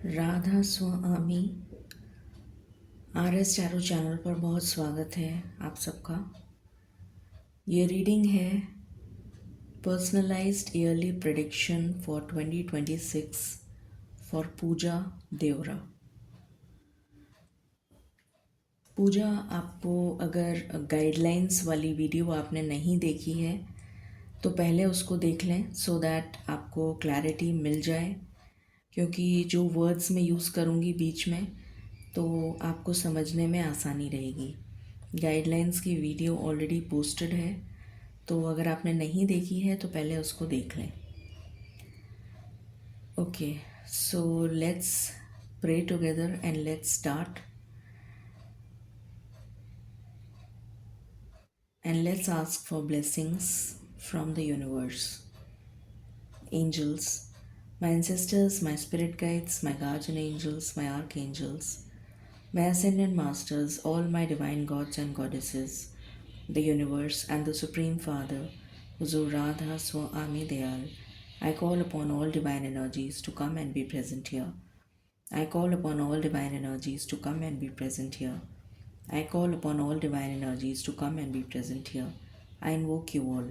Radha Swami RS tarot channel पर बहुत स्वागत है आप सबका। ये रीडिंग है personalized yearly prediction for 2026 for पूजा देवरा। पूजा, आपको अगर गाइडलाइंस वाली वीडियो आपने नहीं देखी है तो पहले उसको देख लें सो दैट आपको क्लैरिटी मिल जाए, क्योंकि जो वर्ड्स मैं यूज़ करूँगी बीच में तो आपको समझने में आसानी रहेगी। गाइडलाइंस की वीडियो ऑलरेडी पोस्टेड है, तो अगर आपने नहीं देखी है तो पहले उसको देख लें। Okay, so let's pray together and let's start and let's ask for blessings from the universe. Angels, my ancestors, my spirit guides, my guardian angels, my archangels, my ascended masters, all my divine gods and goddesses, the universe and the Supreme Father, Huzur Radha Swami Dayal, I call upon all divine energies to come and be present here. I call upon all divine energies to come and be present here. I call upon all divine energies to come and be present here. I invoke you all.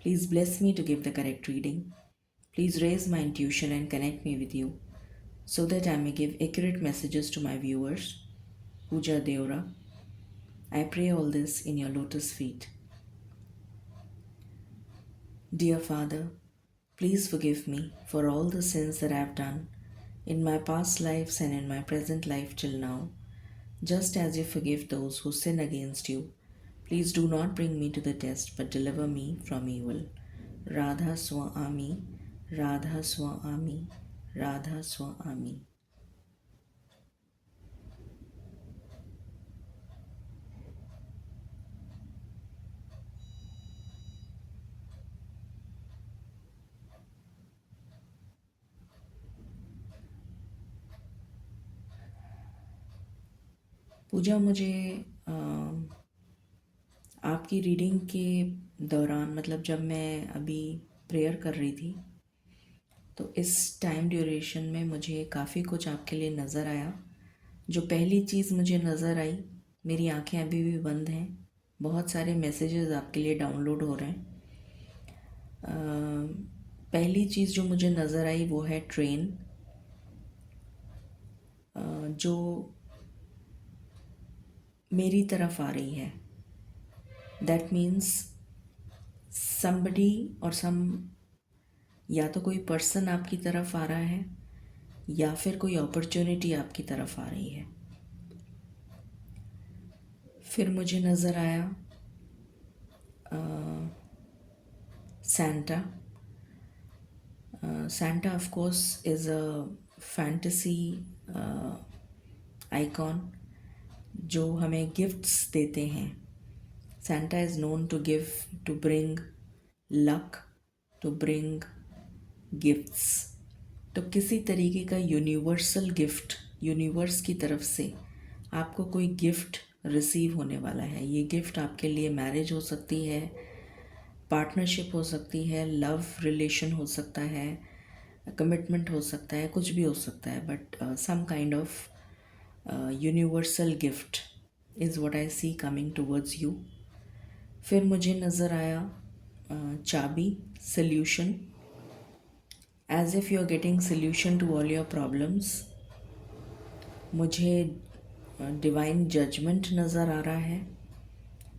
Please bless me to give the correct reading. Please raise my intuition and connect me with you so that I may give accurate messages to my viewers. Puja Deora. I pray all this in your lotus feet. Dear Father, please forgive me for all the sins that I have done in my past lives and in my present life till now, just as you forgive those who sin against you. Please do not bring me to the test, but deliver me from evil. Radha Swami, Radha Swami, Radha Swami. पूजा, मुझे आपकी reading के दौरान, मतलब जब मैं अभी prayer कर रही थी तो इस टाइम ड्यूरेशन में मुझे काफ़ी कुछ आपके लिए नज़र आया। जो पहली चीज़ मुझे नज़र आई, मेरी आंखें अभी भी बंद हैं, बहुत सारे मैसेजेस आपके लिए डाउनलोड हो रहे हैं। पहली चीज़ जो मुझे नज़र आई वो है ट्रेन, जो मेरी तरफ आ रही है। दैट मीन्स समबडी और या तो कोई पर्सन आपकी तरफ आ रहा है या फिर कोई अपॉर्चुनिटी आपकी तरफ आ रही है। फिर मुझे नज़र आया Santa. Santa, of course, is a fantasy icon जो हमें गिफ्ट्स देते हैं। Santa is known to give, to bring luck, to bring gifts. तो किसी तरीके का यूनिवर्सल गिफ्ट यूनिवर्स की तरफ से आपको कोई गिफ्ट रिसीव होने वाला है। ये गिफ्ट आपके लिए मैरिज हो सकती है, पार्टनरशिप हो सकती है, लव रिलेशन हो सकता है, कमिटमेंट हो सकता है, कुछ भी हो सकता है, but some kind of universal gift is what I see coming towards you. फिर मुझे नज़र आया चाबी, solution, as if you are getting solution to all your problems. मुझे डिवाइन जजमेंट नज़र आ रहा है।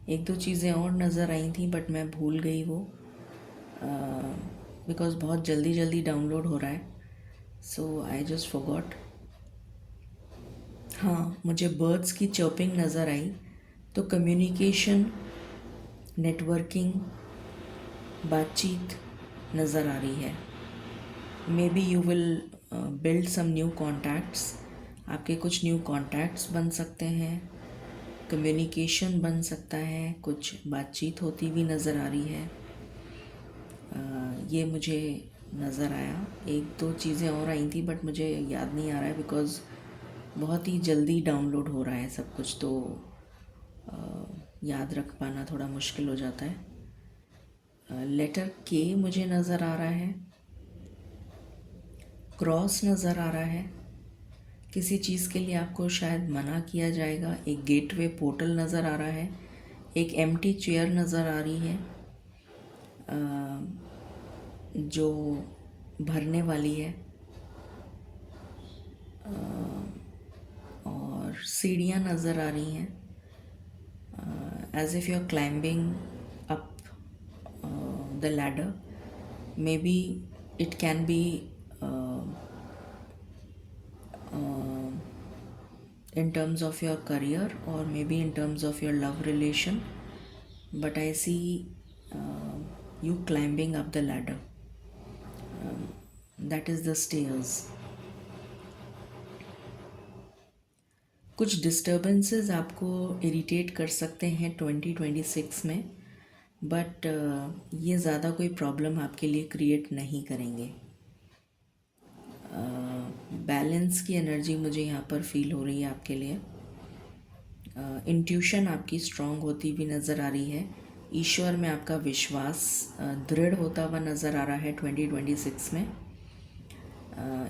एक दो चीज़ें और नज़र आई थी बट मैं भूल गई वो, बिकॉज बहुत जल्दी जल्दी डाउनलोड हो रहा है, सो आई जस्ट फॉरगॉट। हाँ, मुझे बर्ड्स की चर्पिंग नज़र आई, तो कम्युनिकेशन, नेटवर्किंग, बातचीत नज़र आ रही है। Maybe you will build some new contacts, आपके कुछ न्यू कॉन्टैक्ट्स बन सकते हैं, कम्युनिकेशन बन सकता है, कुछ बातचीत होती हुई नज़र आ रही है। ये मुझे नज़र आया। एक दो चीज़ें और आई थी बट मुझे याद नहीं आ रहा है, बिकॉज़ बहुत ही जल्दी डाउनलोड हो रहा है सब कुछ, तो याद रख पाना थोड़ा मुश्किल हो जाता है। लेटर के मुझे नज़र आ रहा है, क्रॉस नज़र आ रहा है, किसी चीज़ के लिए आपको शायद मना किया जाएगा। एक गेटवे पोर्टल नज़र आ रहा है, एक एम्प्टी चेयर नज़र आ रही है जो भरने वाली है, और सीढ़ियाँ नज़र आ रही हैं as if you are climbing up the ladder. Maybe it can be in terms of your career or maybe in terms of your love relation, but I see you climbing up the ladder. That is the stairs. कुछ disturbances आपको irritate कर सकते हैं 2026 में, but ये ज़्यादा कोई problem आपके लिए क्रिएट नहीं करेंगे। बैलेंस की एनर्जी मुझे यहाँ पर फील हो रही है आपके लिए। इंट्यूशन आपकी स्ट्रांग होती हुई नज़र आ रही है। ईश्वर में आपका विश्वास दृढ़ होता हुआ नज़र आ रहा है 2026 में,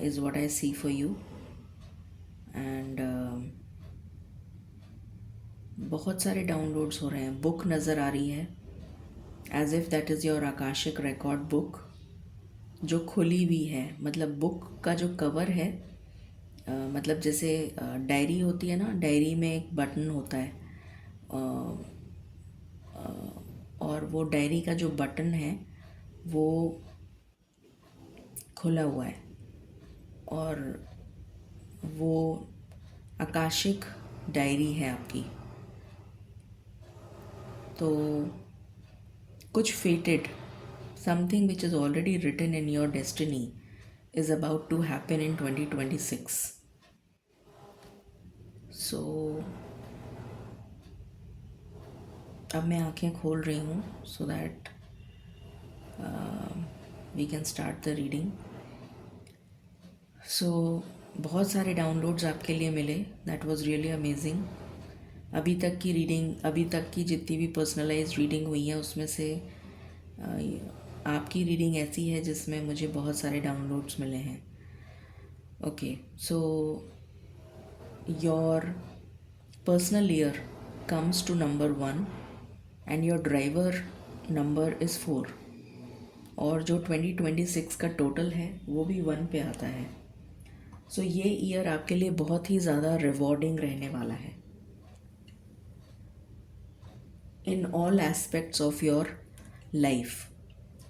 is what I see for you. And बहुत सारे डाउनलोड्स हो रहे हैं। बुक नज़र आ रही है, as if that is your Akashic record book, जो खुली हुई है। मतलब बुक का जो कवर है, मतलब जैसे डायरी होती है ना, डायरी में एक बटन होता है, और वो डायरी का जो बटन है वो खुला हुआ है, और वो आकाशिक डायरी है आपकी। तो कुछ fated, something which is already written in your destiny is about to happen in 2026। So अब मैं आंखें खोल रही हूँ so that we can start the reading. So बहुत सारे डाउनलोड्स आपके लिए मिले, दैट वाज रियली अमेजिंग। अभी तक की रीडिंग, अभी तक की जितनी भी पर्सनलाइज रीडिंग हुई है उसमें से आपकी रीडिंग ऐसी है जिसमें मुझे बहुत सारे डाउनलोड्स मिले हैं। Okay, so your personal year comes to number 1 and your driver number is 4, और जो 2026 का टोटल है वो भी 1 पे आता है। सो ये ईयर आपके लिए बहुत ही ज़्यादा रिवॉर्डिंग रहने वाला है in all aspects of your life.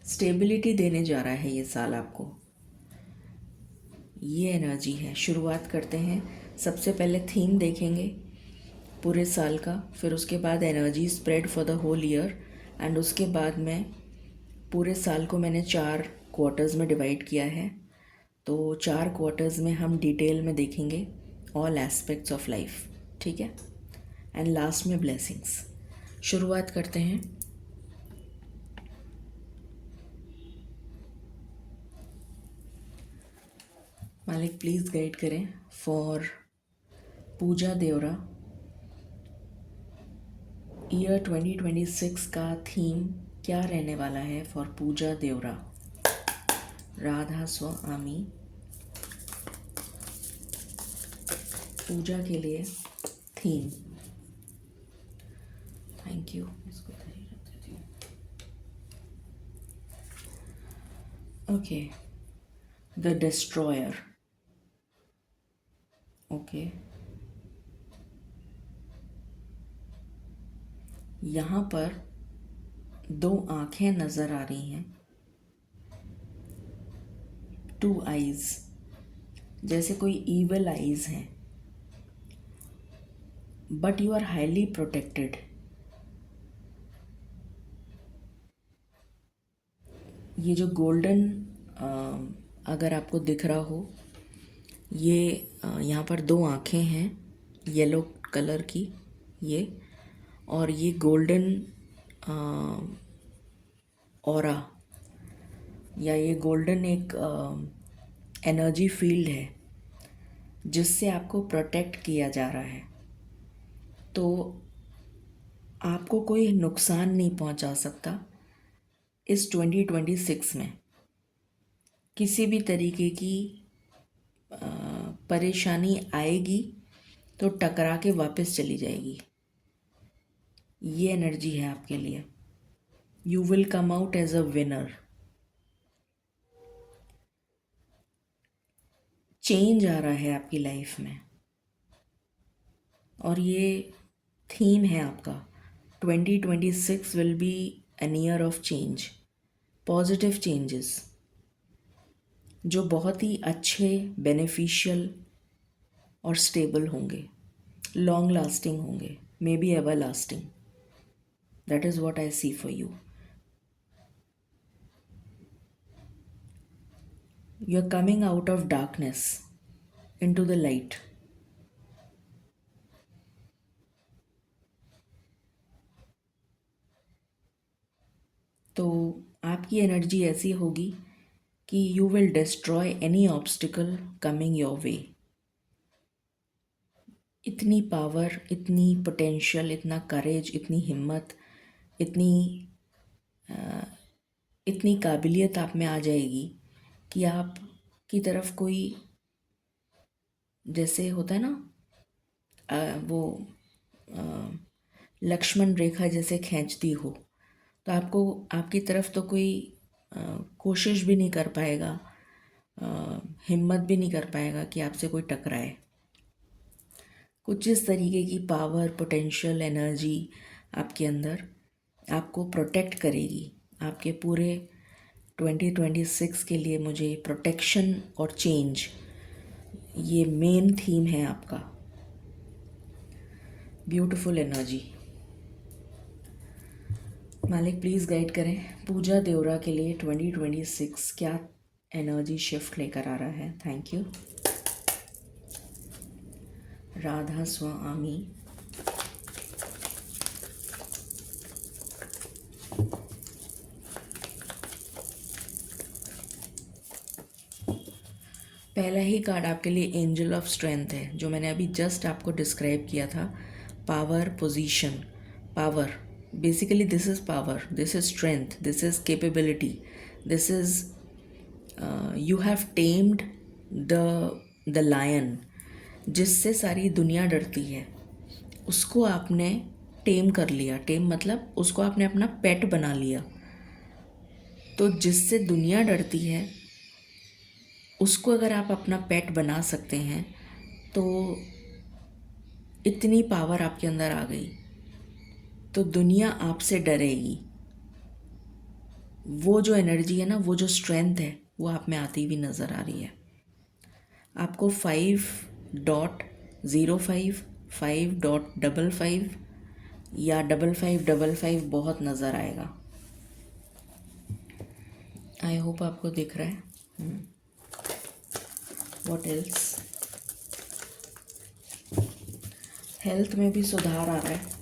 Stability देने जा रहा है ये साल आपको, ये एनर्जी है। शुरुआत करते हैं। सबसे पहले थीम देखेंगे पूरे साल का, फिर उसके बाद energy spread for the whole year, and उसके बाद में पूरे साल को मैंने 4 क्वार्टर्स में डिवाइड किया है। तो 4 क्वार्टर्स में हम डिटेल में देखेंगे ऑल एस्पेक्ट्स ऑफ लाइफ, ठीक है। एंड लास्ट में ब्लेसिंग्स। शुरुआत करते हैं। मालिक प्लीज़ गाइड करें फॉर पूजा देवरा। ईयर 2026 का थीम क्या रहने वाला है फॉर पूजा देवरा? राधा स्वामी पूजा के लिए थीम। Thank you. इसको ओके, द डिस्ट्रॉयर। ओके, यहाँ पर 2 आँखें नज़र आ रही हैं, 2 आइज़, जैसे कोई ईवल आइज़ हैं, but you are highly protected. ये जो गोल्डन अगर आपको दिख रहा हो, ये यहाँ पर 2 आँखें हैं येलो कलर की, ये, और ये गोल्डन ऑरा, या ये गोल्डन एक एनर्जी फील्ड है जिससे आपको प्रोटेक्ट किया जा रहा है। तो आपको कोई नुकसान नहीं पहुंचा सकता इस 2026 में। किसी भी तरीके की परेशानी आएगी तो टकरा के वापस चली जाएगी। ये एनर्जी है आपके लिए। You will come out as a winner. Change आ रहा है आपकी लाइफ में और ये थीम है आपका। 2026 will be an year of change, positive changes जो बहुत ही अच्छे, बेनिफिशियल और स्टेबल होंगे, लॉन्ग लास्टिंग होंगे, may be ever lasting. That is what I see for you. You are coming out of darkness into the light. तो आपकी energy ऐसी होगी कि you will destroy any obstacle coming your way. इतनी power, इतनी potential, इतना करेज, इतनी हिम्मत, इतनी इतनी काबिलियत आप में आ जाएगी कि आप की तरफ कोई, जैसे होता है ना वो लक्ष्मण रेखा जैसे खींचती हो, तो आपको आपकी तरफ तो कोई कोशिश भी नहीं कर पाएगा, हिम्मत भी नहीं कर पाएगा कि आपसे कोई टकराए। कुछ इस तरीके की पावर, पोटेंशियल, एनर्जी आपके अंदर आपको प्रोटेक्ट करेगी। आपके पूरे 2026 के लिए मुझे प्रोटेक्शन और चेंज, ये मेन थीम है आपका। Beautiful energy. मालिक प्लीज़ गाइड करें पूजा देवरा के लिए 2026 क्या एनर्जी शिफ्ट लेकर आ रहा है। Thank you. राधा स्वामी। पहला ही कार्ड आपके लिए एंजल ऑफ स्ट्रेंथ है, जो मैंने अभी जस्ट आपको डिस्क्राइब किया था। Power, position, power, basically this is power, this is strength, this is capability, this is you have tamed the lion, जिससे सारी दुनिया डरती है, उसको आपने टेम कर लिया। टेम मतलब उसको आपने अपना पेट बना लिया। तो जिससे दुनिया डरती है उसको अगर आप अपना पेट बना सकते हैं तो इतनी पावर आपके अंदर आ गई तो दुनिया आपसे डरेगी। वो जो एनर्जी है ना, वो जो स्ट्रेंथ है, वो आप में आती हुई नज़र आ रही है। आपको 5.05, 5.55 या 5555 बहुत नज़र आएगा। आई होप आपको दिख रहा है। What else? हेल्थ में भी सुधार आ रहा है।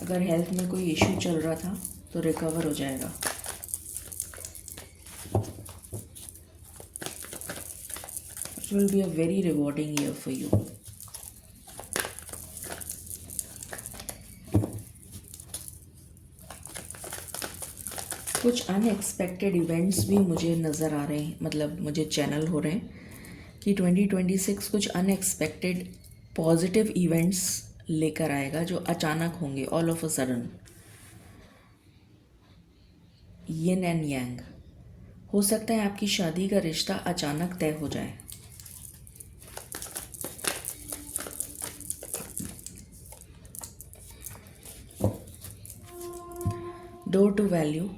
अगर हेल्थ में कोई इशू चल रहा था तो रिकवर हो जाएगा। It will be a very rewarding year for you. कुछ अनएक्सपेक्टेड इवेंट्स भी मुझे नज़र आ रहे हैं, मतलब मुझे चैनल हो रहे हैं कि 2026 कुछ अनएक्सपेक्टेड पॉजिटिव इवेंट्स लेकर आएगा जो अचानक होंगे, all of a sudden. Yin and yang. हो सकता है आपकी शादी का रिश्ता अचानक तय हो जाए। Door to value.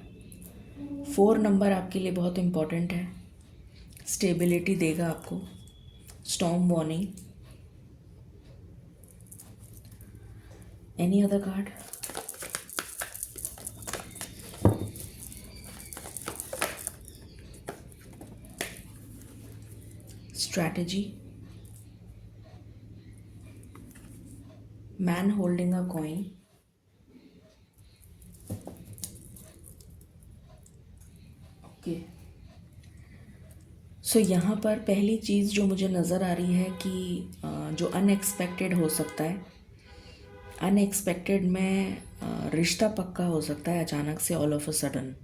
4 नंबर आपके लिए बहुत इम्पॉर्टेंट है। स्टेबिलिटी देगा आपको। Storm warning. Any other card? Strategy. Man holding a coin. Okay. So यहाँ पर पहली चीज़ जो मुझे नज़र आ रही है कि जो अनएक्सपेक्टेड हो सकता है, अनएक्सपेक्टेड में रिश्ता पक्का हो सकता है अचानक से, ऑल ऑफ अ सडन।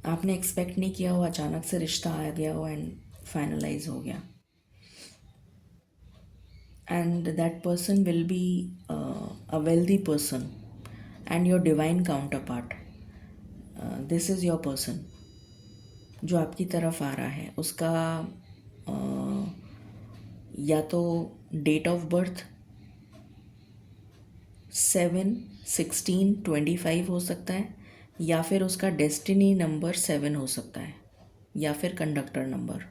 आपने एक्सपेक्ट नहीं किया हो, अचानक से रिश्ता आ गया हो एंड फाइनलाइज हो गया। and that person will be a wealthy person and your divine counterpart. This is your person जो आपकी तरफ आ रहा है. उसका या तो डेट ऑफ बर्थ 7, 16, 25 हो सकता है, या फिर उसका डेस्टिनी नंबर 7 हो सकता है, या फिर कंडक्टर नंबर.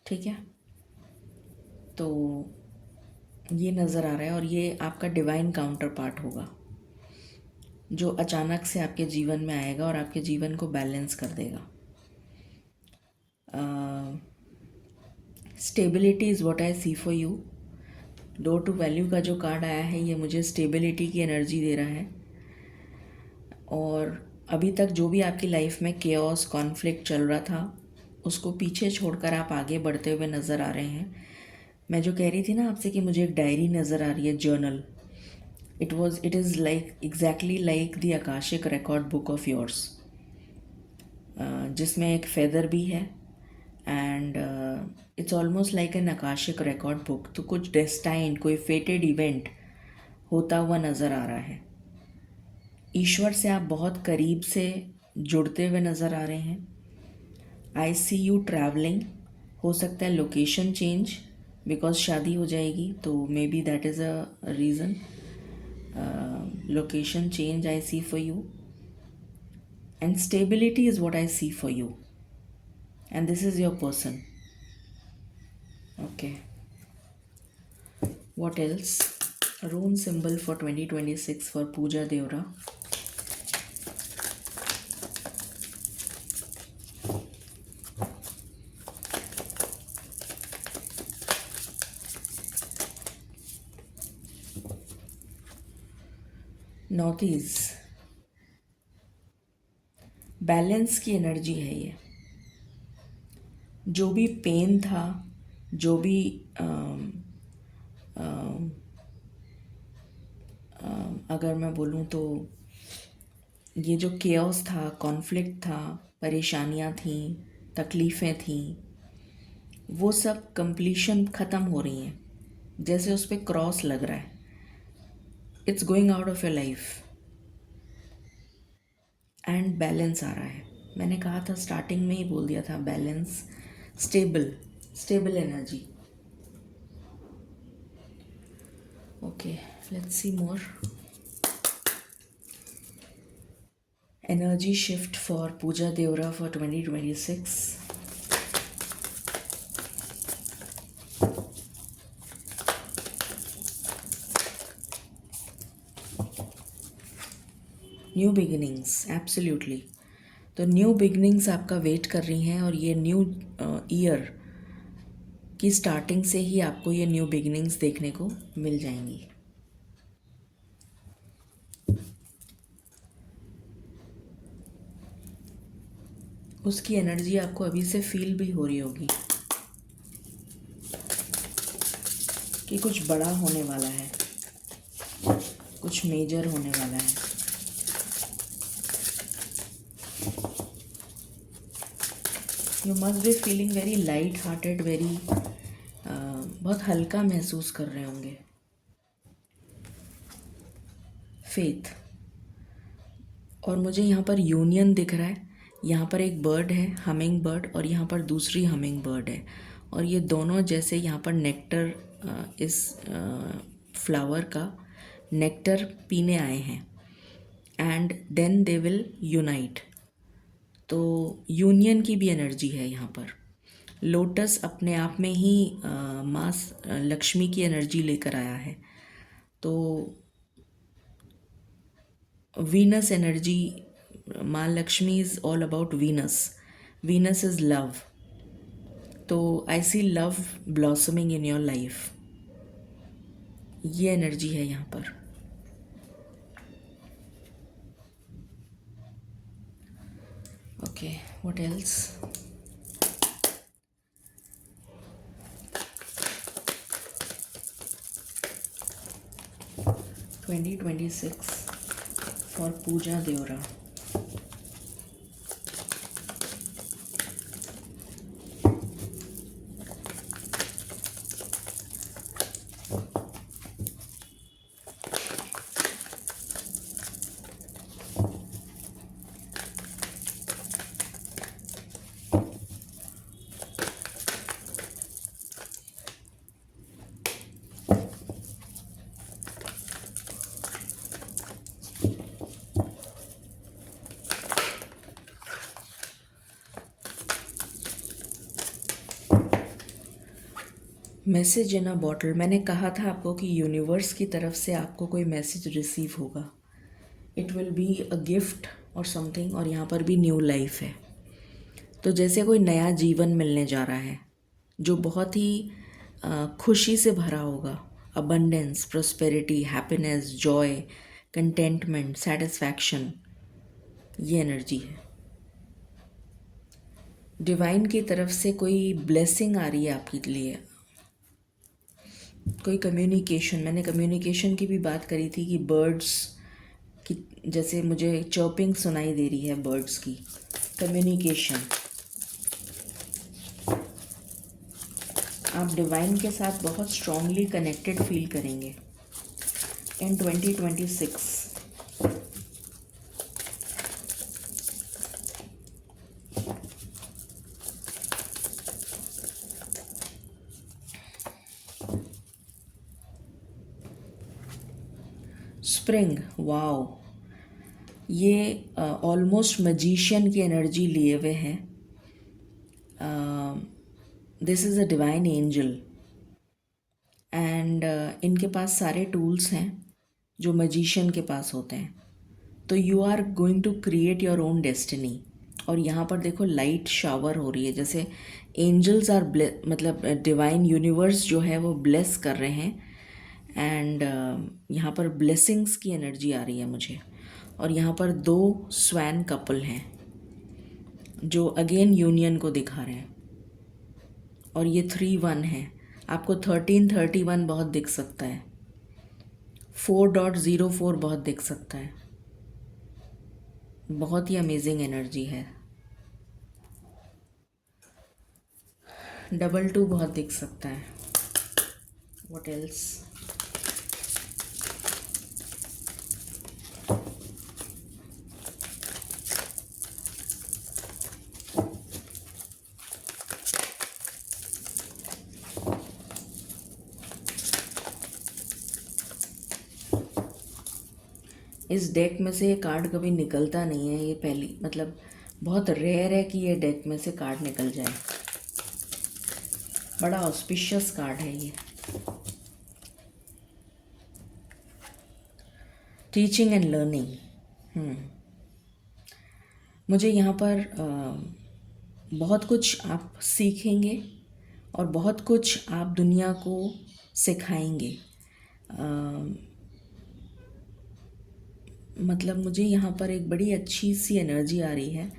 ठीक है, तो ये नज़र आ रहा है और ये आपका डिवाइन काउंटर पार्ट होगा जो अचानक से आपके जीवन में आएगा और आपके जीवन को बैलेंस कर देगा. Stability is what I see for you. Door to value का जो कार्ड आया है ये मुझे स्टेबिलिटी की एनर्जी दे रहा है. और अभी तक जो भी आपकी लाइफ में केओस कॉन्फ्लिक्ट चल रहा था उसको पीछे छोड़कर आप आगे बढ़ते हुए नज़र आ रहे हैं. मैं जो कह रही थी ना आपसे कि मुझे एक डायरी नज़र आ रही है, journal. It is like exactly like the Akashic record book of yours, जिसमें एक फेदर भी है and it's almost like an Akashic record book. तो कुछ डेस्टाइन, कोई फेटेड इवेंट होता हुआ नज़र आ रहा है. ईश्वर से आप बहुत करीब से जुड़ते हुए नज़र आ रहे हैं. आई सी यू ट्रैवलिंग. हो सकता है लोकेशन चेंज, बिकॉज शादी हो जाएगी तो may be that is a reason. Location change I see for you, and stability is what I see for you, and this is your person. Okay, what else? Rune symbol for 2026 for Pooja Deora. North balance की energy है ये. जो भी pen था, जो भी अगर मैं बोलूँ तो ये जो केओस था, कॉन्फ्लिक्ट था, परेशानियाँ थीं, तकलीफ़ें थीं, वो सब कंप्लीशन ख़त्म हो रही हैं. जैसे उस पर क्रॉस लग रहा है. It's going out of your life and balance आ रहा है. मैंने कहा था, स्टार्टिंग में ही बोल दिया था, balance, stable energy. Okay, let's see more. Energy shift for Puja Devara for 2026. New beginnings, absolutely. तो न्यू बिगिनिंग्स आपका वेट कर रही हैं और ये न्यू ईयर की स्टार्टिंग से ही आपको ये न्यू बिगिनिंग्स देखने को मिल जाएंगी. उसकी एनर्जी आपको अभी से फील भी हो रही होगी कि कुछ बड़ा होने वाला है, कुछ मेजर होने वाला है. You must be feeling very light hearted, very बहुत हल्का महसूस कर रहे होंगे. फेथ. और मुझे यहाँ पर यूनियन दिख रहा है. यहाँ पर एक बर्ड है, हमिंग बर्ड, और यहाँ पर दूसरी हमिंग बर्ड है. और ये दोनों जैसे यहाँ पर नेक्टर, इस फ्लावर का नेक्टर पीने आए हैं and then they will unite. तो यूनियन की भी एनर्जी है यहाँ पर. लोटस अपने आप में ही माँ लक्ष्मी की एनर्जी लेकर आया है. तो वीनस एनर्जी, माँ Lakshmi is all about Venus. Venus is love. तो I see love blossoming in your life. ये एनर्जी है यहाँ पर. Okay, what else? $2026 for Pooja Deora. Message in a bottle. मैंने कहा था आपको कि यूनिवर्स की तरफ से आपको कोई मैसेज रिसीव होगा। It will be a gift और समथिंग, और यहाँ पर भी न्यू लाइफ है। तो जैसे कोई नया जीवन मिलने जा रहा है जो बहुत ही खुशी से भरा होगा। Abundance, prosperity, happiness, joy, contentment, satisfaction, ये एनर्जी है। डिवाइन की तरफ से कोई ब्लेसिंग आ रही है आपके लिए, कोई कम्युनिकेशन। मैंने कम्युनिकेशन की भी बात करी थी कि बर्ड्स की जैसे मुझे चर्पिंग सुनाई दे रही है बर्ड्स की। कम्युनिकेशन, आप डिवाइन के साथ बहुत स्ट्रांगली कनेक्टेड फील करेंगे इन 2026। स्प्रिंग, वाओ, ये ऑलमोस्ट मैजिशियन की एनर्जी लिए हुए हैं। This is a divine angel and इनके पास सारे टूल्स हैं जो मैजिशियन के पास होते हैं। तो you are going to create your own destiny. और यहाँ पर देखो लाइट शावर हो रही है, जैसे एंजल्स आर मतलब डिवाइन यूनिवर्स जो है वो ब्लेस कर रहे हैं। एंड यहाँ पर ब्लेसिंग्स की एनर्जी आ रही है मुझे। और यहाँ पर 2 स्वैन कपल हैं जो अगेन यूनियन को दिखा रहे हैं। और ये 3-1 है। आपको 1331 बहुत दिख सकता है, 4.04 बहुत दिख सकता है। बहुत ही अमेजिंग एनर्जी है। 22 बहुत दिख सकता है। What else? इस डेक में से ये कार्ड कभी निकलता नहीं है। ये पहली मतलब बहुत रेयर है कि ये डेक में से कार्ड निकल जाए। बड़ा ऑस्पिशियस कार्ड है ये। Teaching and learning. मुझे यहाँ पर बहुत कुछ आप सीखेंगे और बहुत कुछ आप दुनिया को सिखाएंगे। मतलब मुझे यहाँ पर एक बड़ी अच्छी सी एनर्जी आ रही है।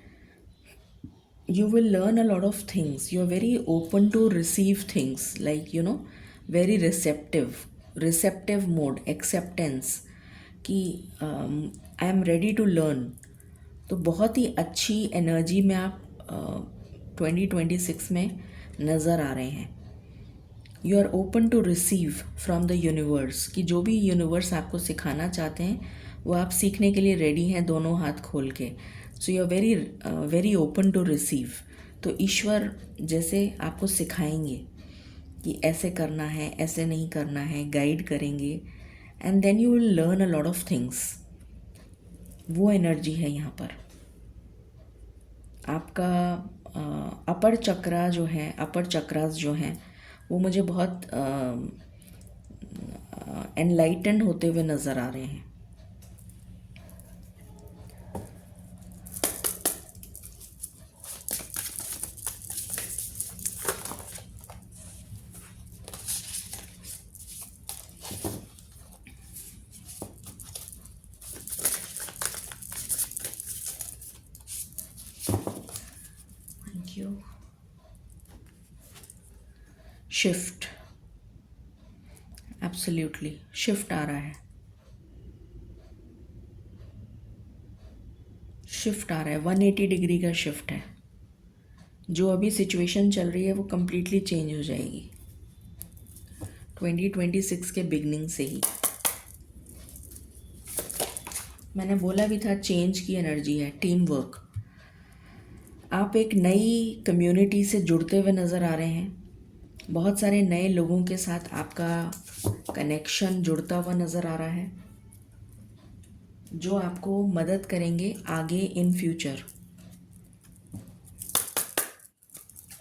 You will learn a lot of things. You are very open to receive things, like very receptive mode, acceptance कि I am ready to learn। तो बहुत ही अच्छी एनर्जी में आप 2026 में नज़र आ रहे हैं। You are open to receive from the universe, कि जो भी यूनिवर्स आपको सिखाना चाहते हैं वो आप सीखने के लिए रेडी हैं दोनों हाथ खोल के। So you are very open to receive. तो ईश्वर जैसे आपको सिखाएंगे कि ऐसे करना है, ऐसे नहीं करना है, गाइड करेंगे। And then you will learn a lot of things. वो एनर्जी है यहाँ पर। आपका अपर चक्रा जो है, अपर चक्रास जो हैं वो मुझे बहुत एनलाइटन होते हुए नज़र आ रहे हैं। Thank you. Shift, absolutely shift आ रहा है। शिफ्ट आ रहा है, 180 डिग्री का शिफ्ट है। जो अभी सिचुएशन चल रही है वो कम्प्लीटली चेंज हो जाएगी 2026 के बिगनिंग से ही। मैंने बोला भी था चेंज की एनर्जी है, टीम वर्क। आप एक नई कम्युनिटी से जुड़ते हुए नज़र आ रहे हैं। बहुत सारे नए लोगों के साथ आपका कनेक्शन जुड़ता हुआ नज़र आ रहा है, जो आपको मदद करेंगे आगे in future.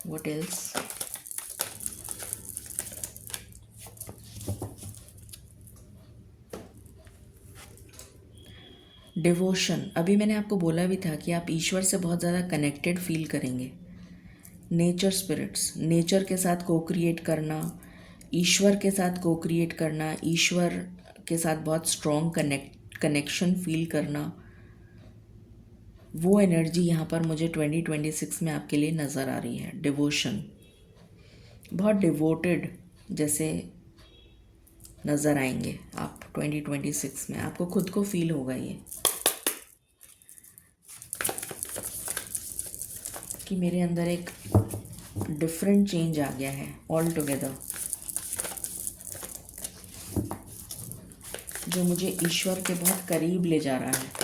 What else? Devotion, अभी मैंने आपको बोला भी था कि आप ईश्वर से बहुत ज़्यादा कनेक्टेड फील करेंगे। नेचर स्पिरिट्स, नेचर के साथ को क्रिएट करना, ईश्वर के साथ को क्रिएट करना, ईश्वर के साथ बहुत स्ट्रॉन्ग कनेक्शन फील करना, वो एनर्जी यहाँ पर मुझे 2026 में आपके लिए नज़र आ रही है। डिवोशन, बहुत डिवोटेड जैसे नज़र आएंगे आप 2026 में, आपको खुद को फील होगा ये कि मेरे अंदर एक डिफरेंट चेंज आ गया है ऑल टुगेदर, जो मुझे ईश्वर के बहुत करीब ले जा रहा है।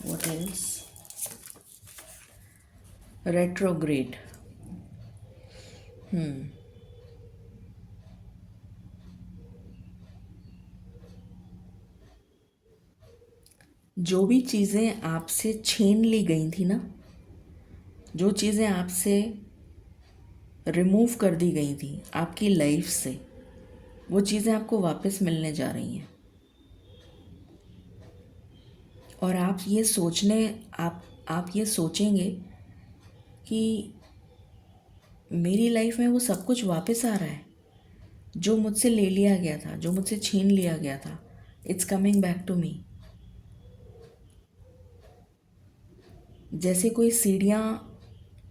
What else? रेट्रोग्रेड, जो भी चीज़ें आपसे छीन ली गई थी ना, जो चीज़ें आपसे रिमूव कर दी गई थी आपकी लाइफ से, वो चीज़ें आपको वापस मिलने जा रही हैं। और आप ये सोचेंगे कि मेरी लाइफ में वो सब कुछ वापस आ रहा है, जो मुझसे ले लिया गया था, जो मुझसे छीन लिया गया था, it's coming back to me. जैसे कोई सीढ़ियाँ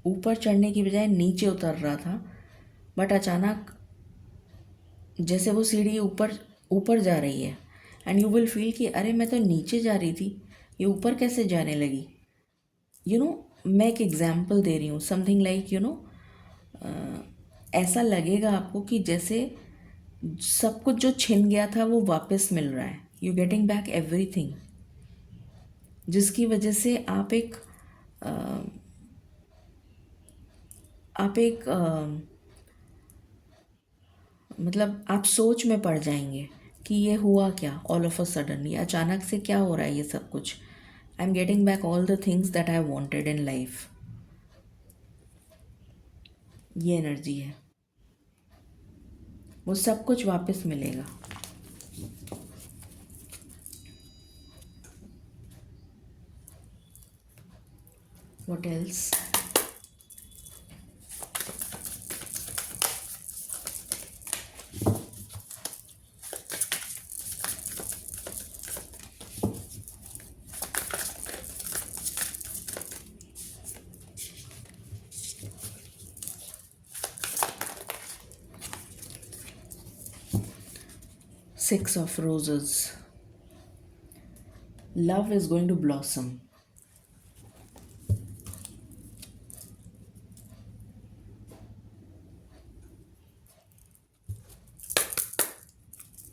ऊपर चढ़ने की बजाय नीचे उतर रहा था, बट अचानक जैसे वो सीढ़ी ऊपर ऊपर जा रही है, एंड यू विल फील कि अरे मैं तो नीचे जा रही थी, ये ऊपर कैसे जाने लगी। मैं एक एग्जाम्पल दे रही हूँ, समथिंग लाइक ऐसा लगेगा आपको कि जैसे सब कुछ जो छिन गया था वो वापस मिल रहा है, यू गेटिंग बैक एवरीथिंग, जिसकी वजह से आप एक मतलब आप सोच में पड़ जाएंगे कि ये हुआ क्या, ऑल ऑफ अ सडन ये अचानक से क्या हो रहा है ये सब कुछ। I am getting back all the things that I wanted in life, ये एनर्जी है, वो सब कुछ वापस मिलेगा। What else? Six of Roses. Love is going to blossom.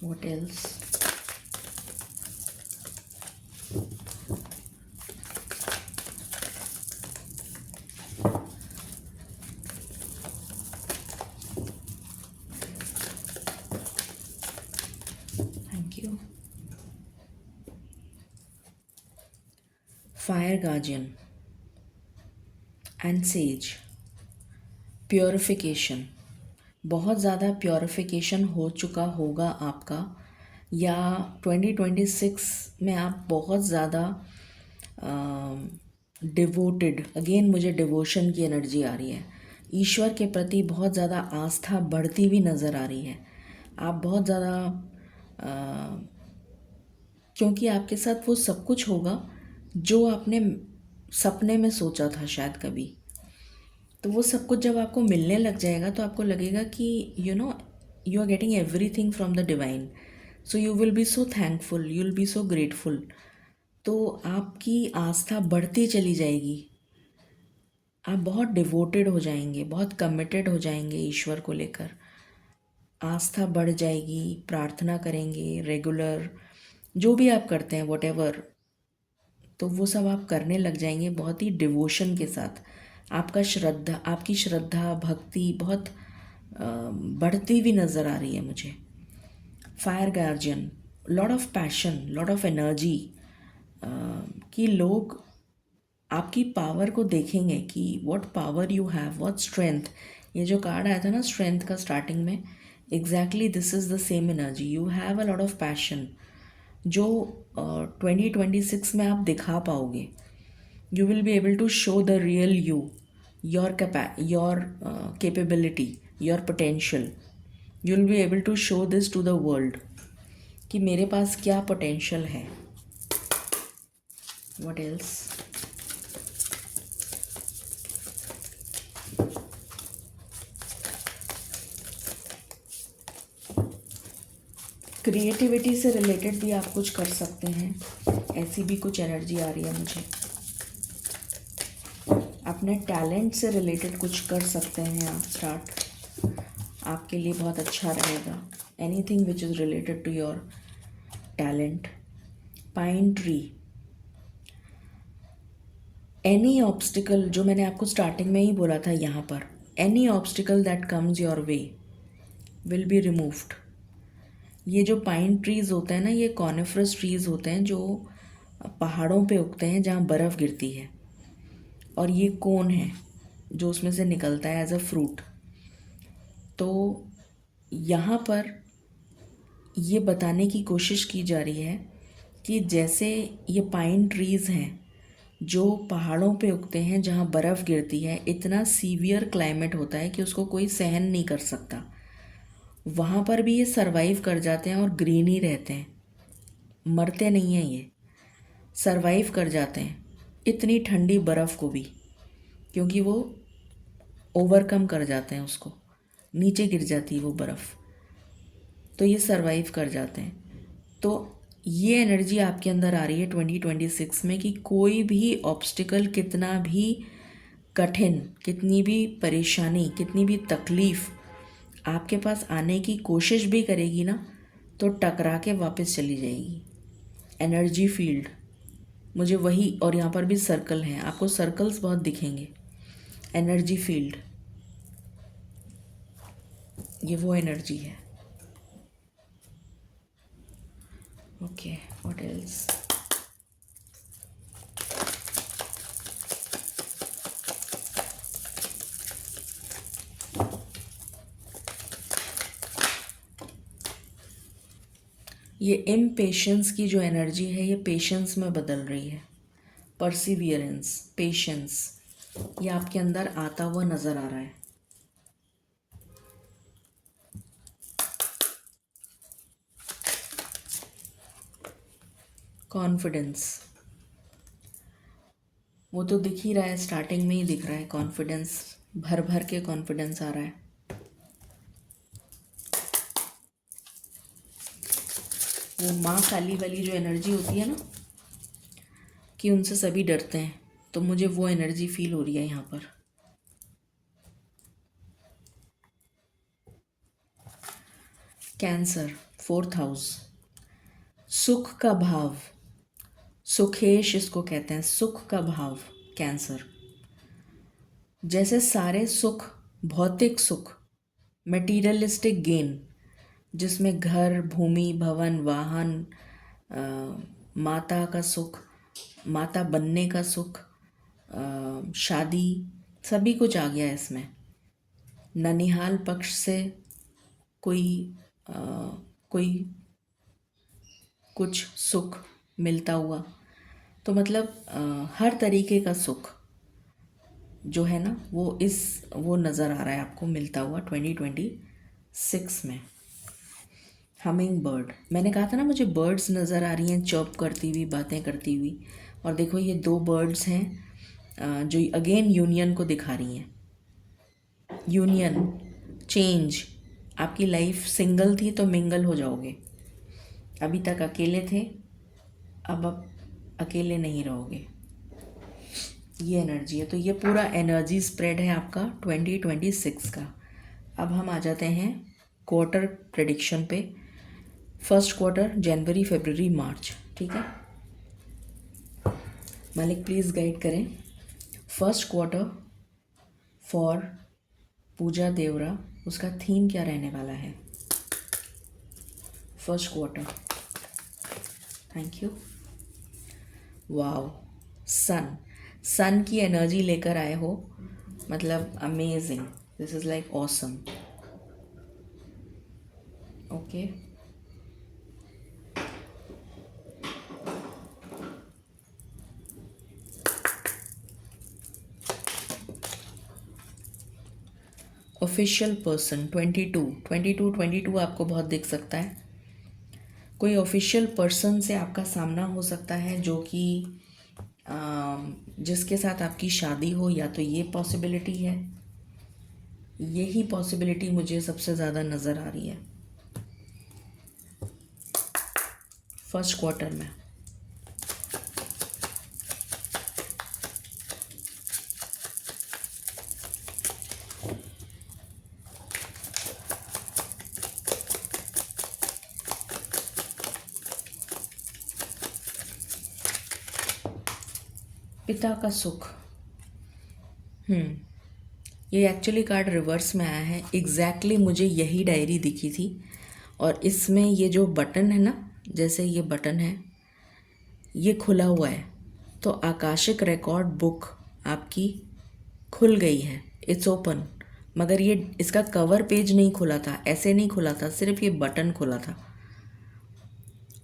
What else? Thank you. Fire Guardian and Sage. Purification, बहुत ज़्यादा purification हो चुका होगा आपका, या 2026 में आप बहुत ज़्यादा डिवोटेड, अगेन मुझे डिवोशन की एनर्जी आ रही है, ईश्वर के प्रति बहुत ज़्यादा आस्था बढ़ती हुई नज़र आ रही है। आप बहुत ज़्यादा क्योंकि आपके साथ वो सब कुछ होगा जो आपने सपने में सोचा था शायद कभी, तो वो सब कुछ जब आपको मिलने लग जाएगा तो आपको लगेगा कि you are getting everything from the divine, so you will be so thankful, you will be so grateful. तो आपकी आस्था बढ़ती चली जाएगी, आप बहुत डिवोटेड हो जाएंगे, बहुत कमिटेड हो जाएंगे ईश्वर को लेकर, आस्था बढ़ जाएगी, प्रार्थना करेंगे रेगुलर, जो भी आप करते हैं वॉट एवर, तो वो सब आप करने लग जाएंगे बहुत ही डिवोशन के साथ। आपकी श्रद्धा भक्ति बहुत बढ़ती हुई नज़र आ रही है मुझे। Fire guardian, lot of passion, lot of energy, कि लोग आपकी पावर को देखेंगे कि what power you have, what strength, ये जो कार्ड आया था ना स्ट्रेंथ का स्टार्टिंग में, exactly this is the same energy. You have a lot of passion जो 2026 में आप दिखा पाओगे. You will be able to show the real you, your capability, your potential. You will be able to show this to the world कि मेरे पास क्या potential है. What else? क्रिएटिविटी से रिलेटेड भी आप कुछ कर सकते हैं, ऐसी भी कुछ एनर्जी आ रही है मुझे. अपने टैलेंट से रिलेटेड कुछ कर सकते हैं आप स्टार्ट. आपके लिए बहुत अच्छा रहेगा. Anything which is related to your talent. Pine tree. Any obstacle, जो मैंने आपको स्टार्टिंग में ही बोला था यहाँ पर, any obstacle that comes your way will be removed. ये जो पाइन ट्रीज़ होते हैं ना, ये कॉनिफरस ट्रीज़ होते हैं जो पहाड़ों पे उगते हैं जहाँ बर्फ़ गिरती है. और ये कोन है जो उसमें से निकलता है एज अ फ्रूट. तो यहाँ पर ये बताने की कोशिश की जा रही है कि जैसे ये पाइन ट्रीज़ हैं जो पहाड़ों पे उगते हैं जहाँ बर्फ़ गिरती है, इतना सीवियर क्लाइमेट होता है कि उसको कोई सहन नहीं कर सकता. वहाँ पर भी ये सरवाइव कर जाते हैं और ग्रीन ही रहते हैं, मरते नहीं हैं. ये सरवाइव कर जाते हैं इतनी ठंडी बर्फ़ को भी, क्योंकि वो ओवरकम कर जाते हैं उसको. नीचे गिर जाती है वो बर्फ़, तो ये सरवाइव कर जाते हैं. तो ये एनर्जी आपके अंदर आ रही है 2026 में कि कोई भी ऑब्स्टिकल, कितना भी कठिन, कितनी भी परेशानी, कितनी भी तकलीफ़ आपके पास आने की कोशिश भी करेगी ना, तो टकरा के वापस चली जाएगी. एनर्जी फील्ड मुझे वही, और यहाँ पर भी सर्कल हैं, आपको सर्कल्स बहुत दिखेंगे. एनर्जी फील्ड, ये वो एनर्जी है. Okay, what else? ये इम्पेशेंस की जो एनर्जी है ये पेशेंस में बदल रही है. परसिवियरेंस, पेशेंस, ये आपके अंदर आता हुआ नज़र आ रहा है. कॉन्फिडेंस, वो तो दिख ही रहा है, स्टार्टिंग में ही दिख रहा है. कॉन्फिडेंस, भर भर के कॉन्फिडेंस आ रहा है. वो माँ काली वाली जो एनर्जी होती है ना कि उनसे सभी डरते हैं, तो मुझे वो एनर्जी फील हो रही है यहाँ पर. Cancer, 4th house. सुख का भाव, सुखेश इसको कहते हैं, सुख का भाव. कैंसर, जैसे सारे सुख, भौतिक सुख, मटेरियलिस्टिक गेन, जिसमें घर, भूमि, भवन, वाहन, माता का सुख, माता बनने का सुख, शादी, सभी कुछ आ गया इसमें. ननिहाल पक्ष से कोई अ, कोई कुछ सुख मिलता हुआ, तो मतलब हर तरीके का सुख जो है ना वो नज़र आ रहा है आपको मिलता हुआ 2026 में. हमिंग बर्ड, मैंने कहा था ना मुझे बर्ड्स नज़र आ रही हैं चॉप करती हुई, बातें करती हुई. और देखो ये 2 बर्ड्स हैं जो अगेन यूनियन को दिखा रही हैं. Union, change. आपकी लाइफ सिंगल थी तो मिंगल हो जाओगे. अभी तक अकेले थे, अब अकेले नहीं रहोगे. ये एनर्जी है. तो ये पूरा एनर्जी स्प्रेड है आपका 2026 का. अब हम आ जाते हैं क्वार्टर प्रेडिक्शन पे. फर्स्ट क्वार्टर जनवरी, फरवरी, मार्च. ठीक है, मालिक प्लीज़ गाइड करें. फर्स्ट क्वार्टर फॉर पूजा देवरा, उसका थीम क्या रहने वाला है? First quarter. Thank you. Wow, sun. Sun की एनर्जी लेकर आए हो, मतलब amazing. This is like awesome. Okay, official person 22 आपको बहुत दिख सकता है. कोई ऑफिशियल पर्सन से आपका सामना हो सकता है जो कि जिसके साथ आपकी शादी हो, या तो ये पॉसिबिलिटी है. यही पॉसिबिलिटी मुझे सबसे ज़्यादा नज़र आ रही है फर्स्ट क्वार्टर में. पिता का सुख. ये एक्चुअली कार्ड रिवर्स में आया है. एग्जैक्टली मुझे यही डायरी दिखी थी, और इसमें ये जो बटन है ना, जैसे ये बटन है, ये खुला हुआ है. तो आकाशिक रिकॉर्ड बुक आपकी खुल गई है. It's open. मगर ये इसका कवर पेज नहीं खुला था, ऐसे नहीं खुला था, सिर्फ ये बटन खुला था.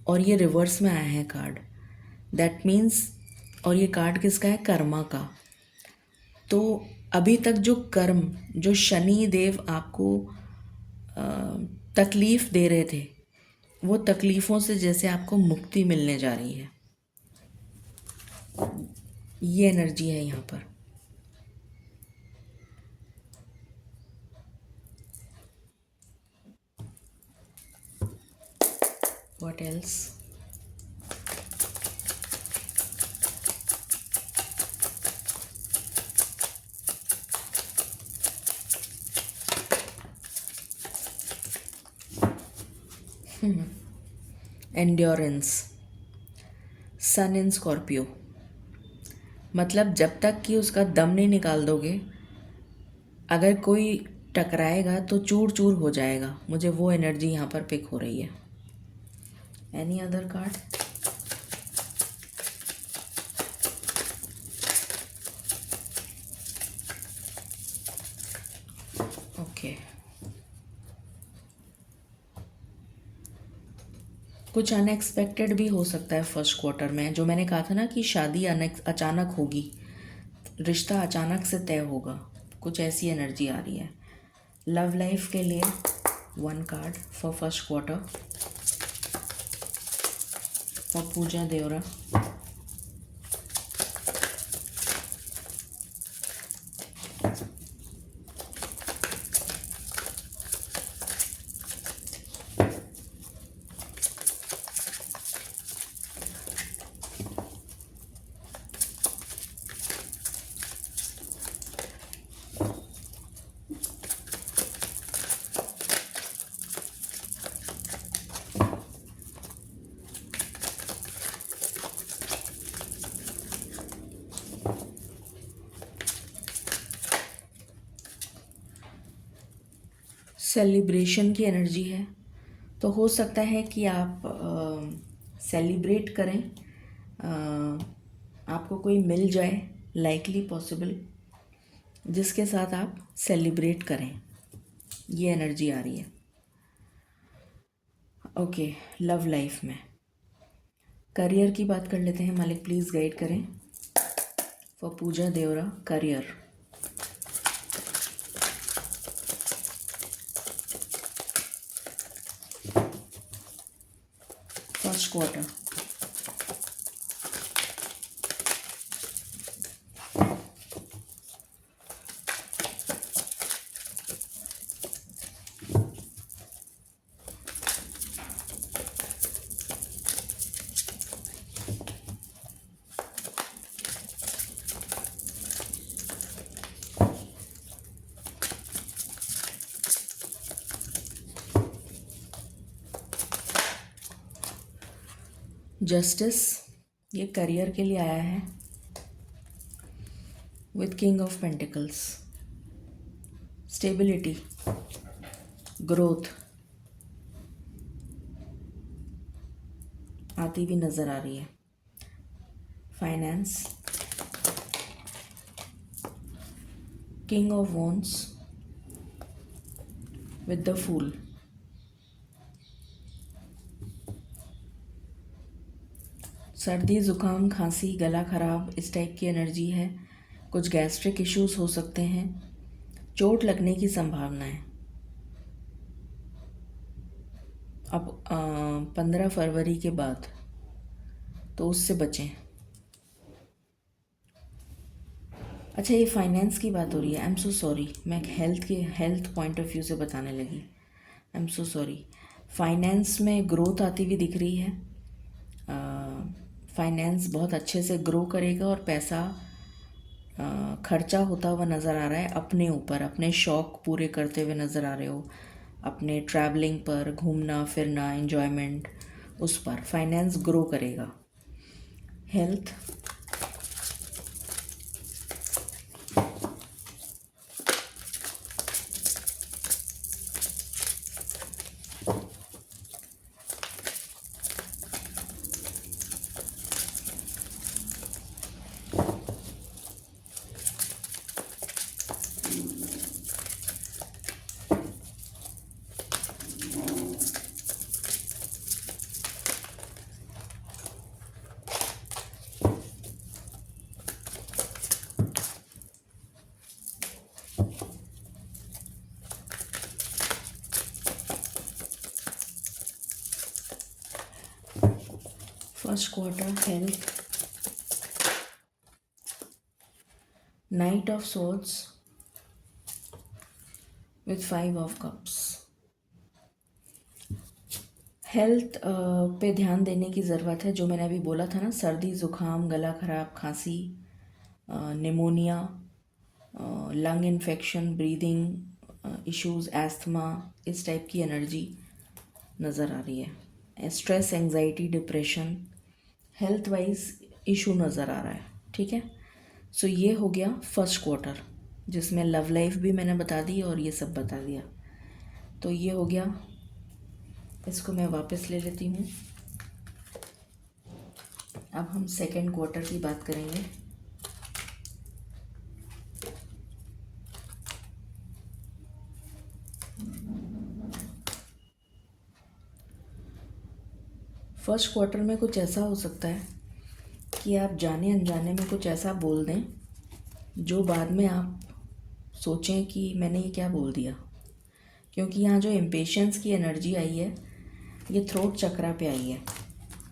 और ये रिवर्स में आया है कार्ड. दैट मीन्स, और ये कार्ड किसका है? कर्मा का. तो अभी तक जो कर्म, जो शनि देव आपको तकलीफ़ दे रहे थे, वो तकलीफ़ों से जैसे आपको मुक्ति मिलने जा रही है. ये एनर्जी है यहाँ पर. What else? Endurance. Sun in Scorpio. मतलब जब तक कि उसका दम नहीं निकाल दोगे, अगर कोई टकराएगा तो चूर चूर हो जाएगा. मुझे वो एनर्जी यहाँ पर पिक हो रही है. Any other card? ओके. कुछ अनएक्सपेक्टेड भी हो सकता है फर्स्ट क्वार्टर में. जो मैंने कहा था ना कि शादी अचानक होगी, रिश्ता अचानक से तय होगा, कुछ ऐसी एनर्जी आ रही है. लव लाइफ के लिए 1 card for first quarter for Puja Devara. Celebration की एनर्जी है. तो हो सकता है कि आप सेलिब्रेट करें, आपको कोई मिल जाए, लाइकली पॉसिबल, जिसके साथ आप सेलिब्रेट करें. ये एनर्जी आ रही है. ओके, लव लाइफ में करियर की बात कर लेते हैं. मालिक प्लीज़ गाइड करें for Puja Devara. Career. First quarter. Justice. ये करियर के लिए आया है with king of pentacles. Stability, growth आती भी नज़र आ रही है. Finance, king of wands, with the fool. सर्दी, ज़ुकाम, खांसी, गला ख़राब, इस टाइप की एनर्जी है। कुछ गैस्ट्रिक इश्यूज हो सकते हैं। चोट लगने की संभावना है। अब 15 फरवरी के बाद तो उससे बचें। अच्छा, ये फाइनेंस की बात हो रही है। आई एम सो सॉरी, मैं हेल्थ पॉइंट ऑफ व्यू से बताने लगी। I am so sorry. Finance में ग्रोथ आती हुई दिख रही है। फाइनेंस बहुत अच्छे से ग्रो करेगा और पैसा खर्चा होता हुआ नज़र आ रहा है अपने ऊपर। अपने शौक़ पूरे करते हुए नज़र आ रहे हो, अपने ट्रैवलिंग पर, घूमना फिरना, एन्जॉयमेंट, उस पर फाइनेंस ग्रो करेगा। Health, first quarter health, night of swords with 5 of cups. Health पे ध्यान देने की ज़रूरत है। जो मैंने अभी बोला था ना, सर्दी, ज़ुकाम, गला ख़राब, खांसी, pneumonia, lung infection, breathing issues, asthma, इस टाइप की एनर्जी नज़र आ रही है। Stress, anxiety, depression, health wise issue नज़र आ रहा है। ठीक है, सो ये हो गया फर्स्ट क्वार्टर, जिसमें लव लाइफ भी मैंने बता दी और ये सब बता दिया। तो ये हो गया। इसको मैं वापस ले लेती हूँ। अब हम सेकेंड क्वार्टर की बात करेंगे। फर्स्ट क्वार्टर में कुछ ऐसा हो सकता है कि आप जाने अनजाने में कुछ ऐसा बोल दें जो बाद में आप सोचें कि मैंने ये क्या बोल दिया। क्योंकि यहाँ जो इम्पेशंस की एनर्जी आई है, ये थ्रोट चक्रा पे आई है।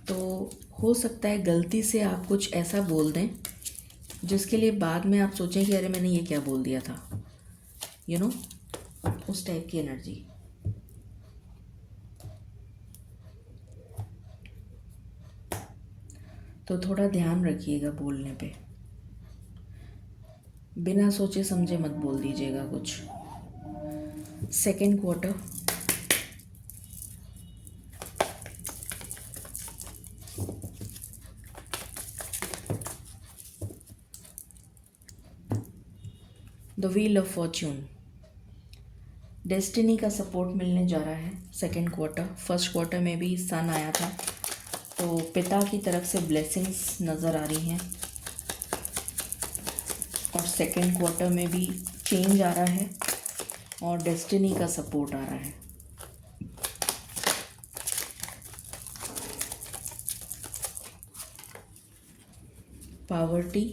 तो हो सकता है गलती से आप कुछ ऐसा बोल दें जिसके लिए बाद में आप सोचें कि अरे मैंने ये क्या बोल दिया था। यू नो, उस टाइप की एनर्जी। तो थोड़ा ध्यान रखिएगा बोलने पे। बिना सोचे समझे मत बोल दीजिएगा कुछ। Second quarter, the wheel of Fortune, destiny का सपोर्ट मिलने जा रहा है सेकेंड क्वार्टर। फर्स्ट क्वार्टर में भी सन आया था, तो पिता की तरफ से ब्लेसिंग्स नज़र आ रही हैं। और सेकेंड क्वार्टर में भी चेंज आ रहा है और डेस्टिनी का सपोर्ट आ रहा है। पावर्टी,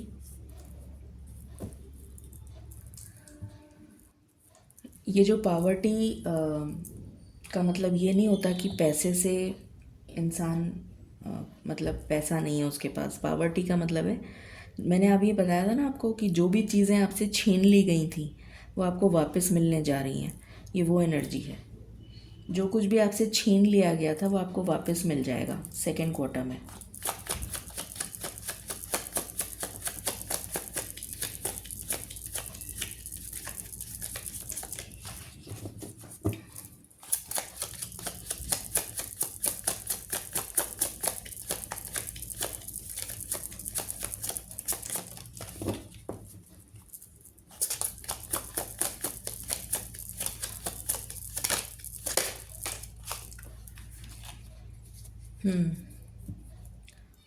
ये जो पावर्टी का मतलब ये नहीं होता कि पैसे से इंसान मतलब पैसा नहीं है उसके पास। पावर्टी का मतलब है, मैंने अभी बताया था ना आपको, कि जो भी चीज़ें आपसे छीन ली गई थी वो आपको वापस मिलने जा रही हैं। ये वो एनर्जी है। जो कुछ भी आपसे छीन लिया गया था वो आपको वापस मिल जाएगा सेकेंड क्वार्टर में।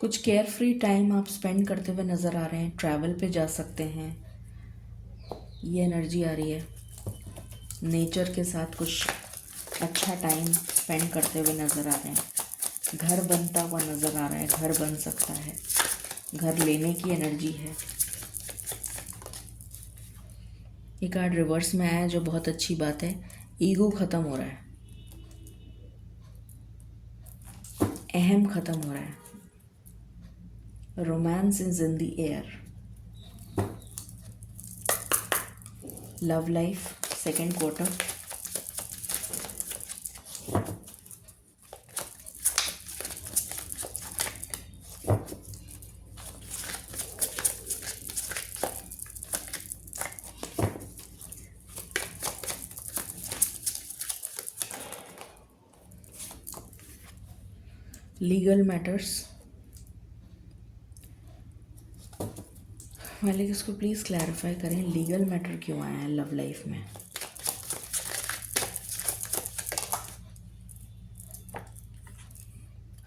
कुछ केयर फ्री टाइम आप स्पेंड करते हुए नज़र आ रहे हैं। ट्रैवल पे जा सकते हैं, ये एनर्जी आ रही है। नेचर के साथ कुछ अच्छा टाइम स्पेंड करते हुए नज़र आ रहे हैं, घर बनता हुआ नज़र आ रहा है, घर बन सकता है, घर लेने की एनर्जी है। ये कार्ड रिवर्स में आया है जो बहुत अच्छी बात है, ईगो ख़त्म हो रहा है, अहम ख़त्म हो रहा है, romance is in the air. Love life second quarter, legal matters. मालिक इसको प्लीज़ क्लैरिफाई करें, लीगल मैटर क्यों आया है लव लाइफ में।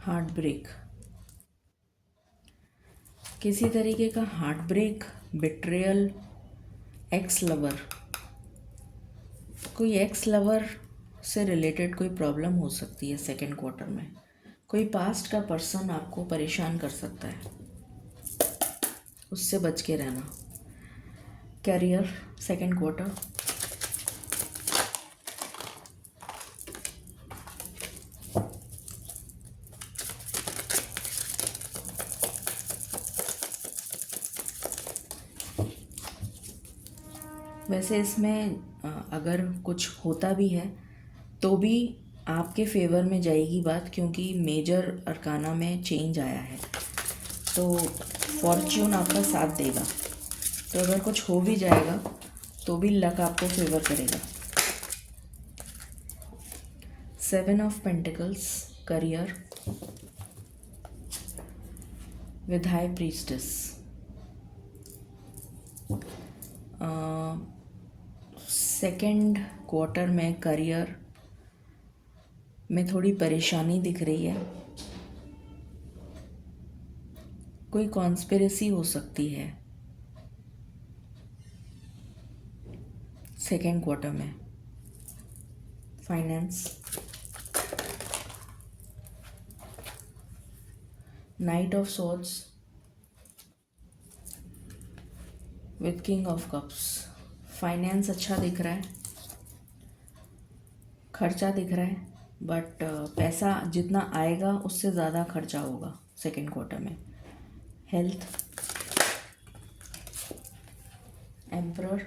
हार्ट ब्रेक, किसी तरीके का heart break, betrayal, ex lover, कोई एक्स लवर से रिलेटेड कोई प्रॉब्लम हो सकती है सेकेंड क्वार्टर में। कोई पास्ट का पर्सन आपको परेशान कर सकता है, उससे बच के रहना। कैरियर सेकेंड क्वार्टर, वैसे इसमें अगर कुछ होता भी है तो भी आपके फेवर में जाएगी बात, क्योंकि मेजर अरकाना में चेंज आया है तो फॉर्च्यून आपका साथ देगा। तो अगर कुछ हो भी जाएगा तो भी लक आपको फेवर करेगा। 7 of pentacles, career with high priestess. Second quarter में करियर में थोड़ी परेशानी दिख रही है, कोई कॉन्स्पिरेसी हो सकती है सेकेंड क्वार्टर में। Finance, night of swords with king of cups. Finance अच्छा दिख रहा है, खर्चा दिख रहा है, बट पैसा जितना आएगा उससे ज़्यादा खर्चा होगा सेकेंड क्वार्टर में। Health, emperor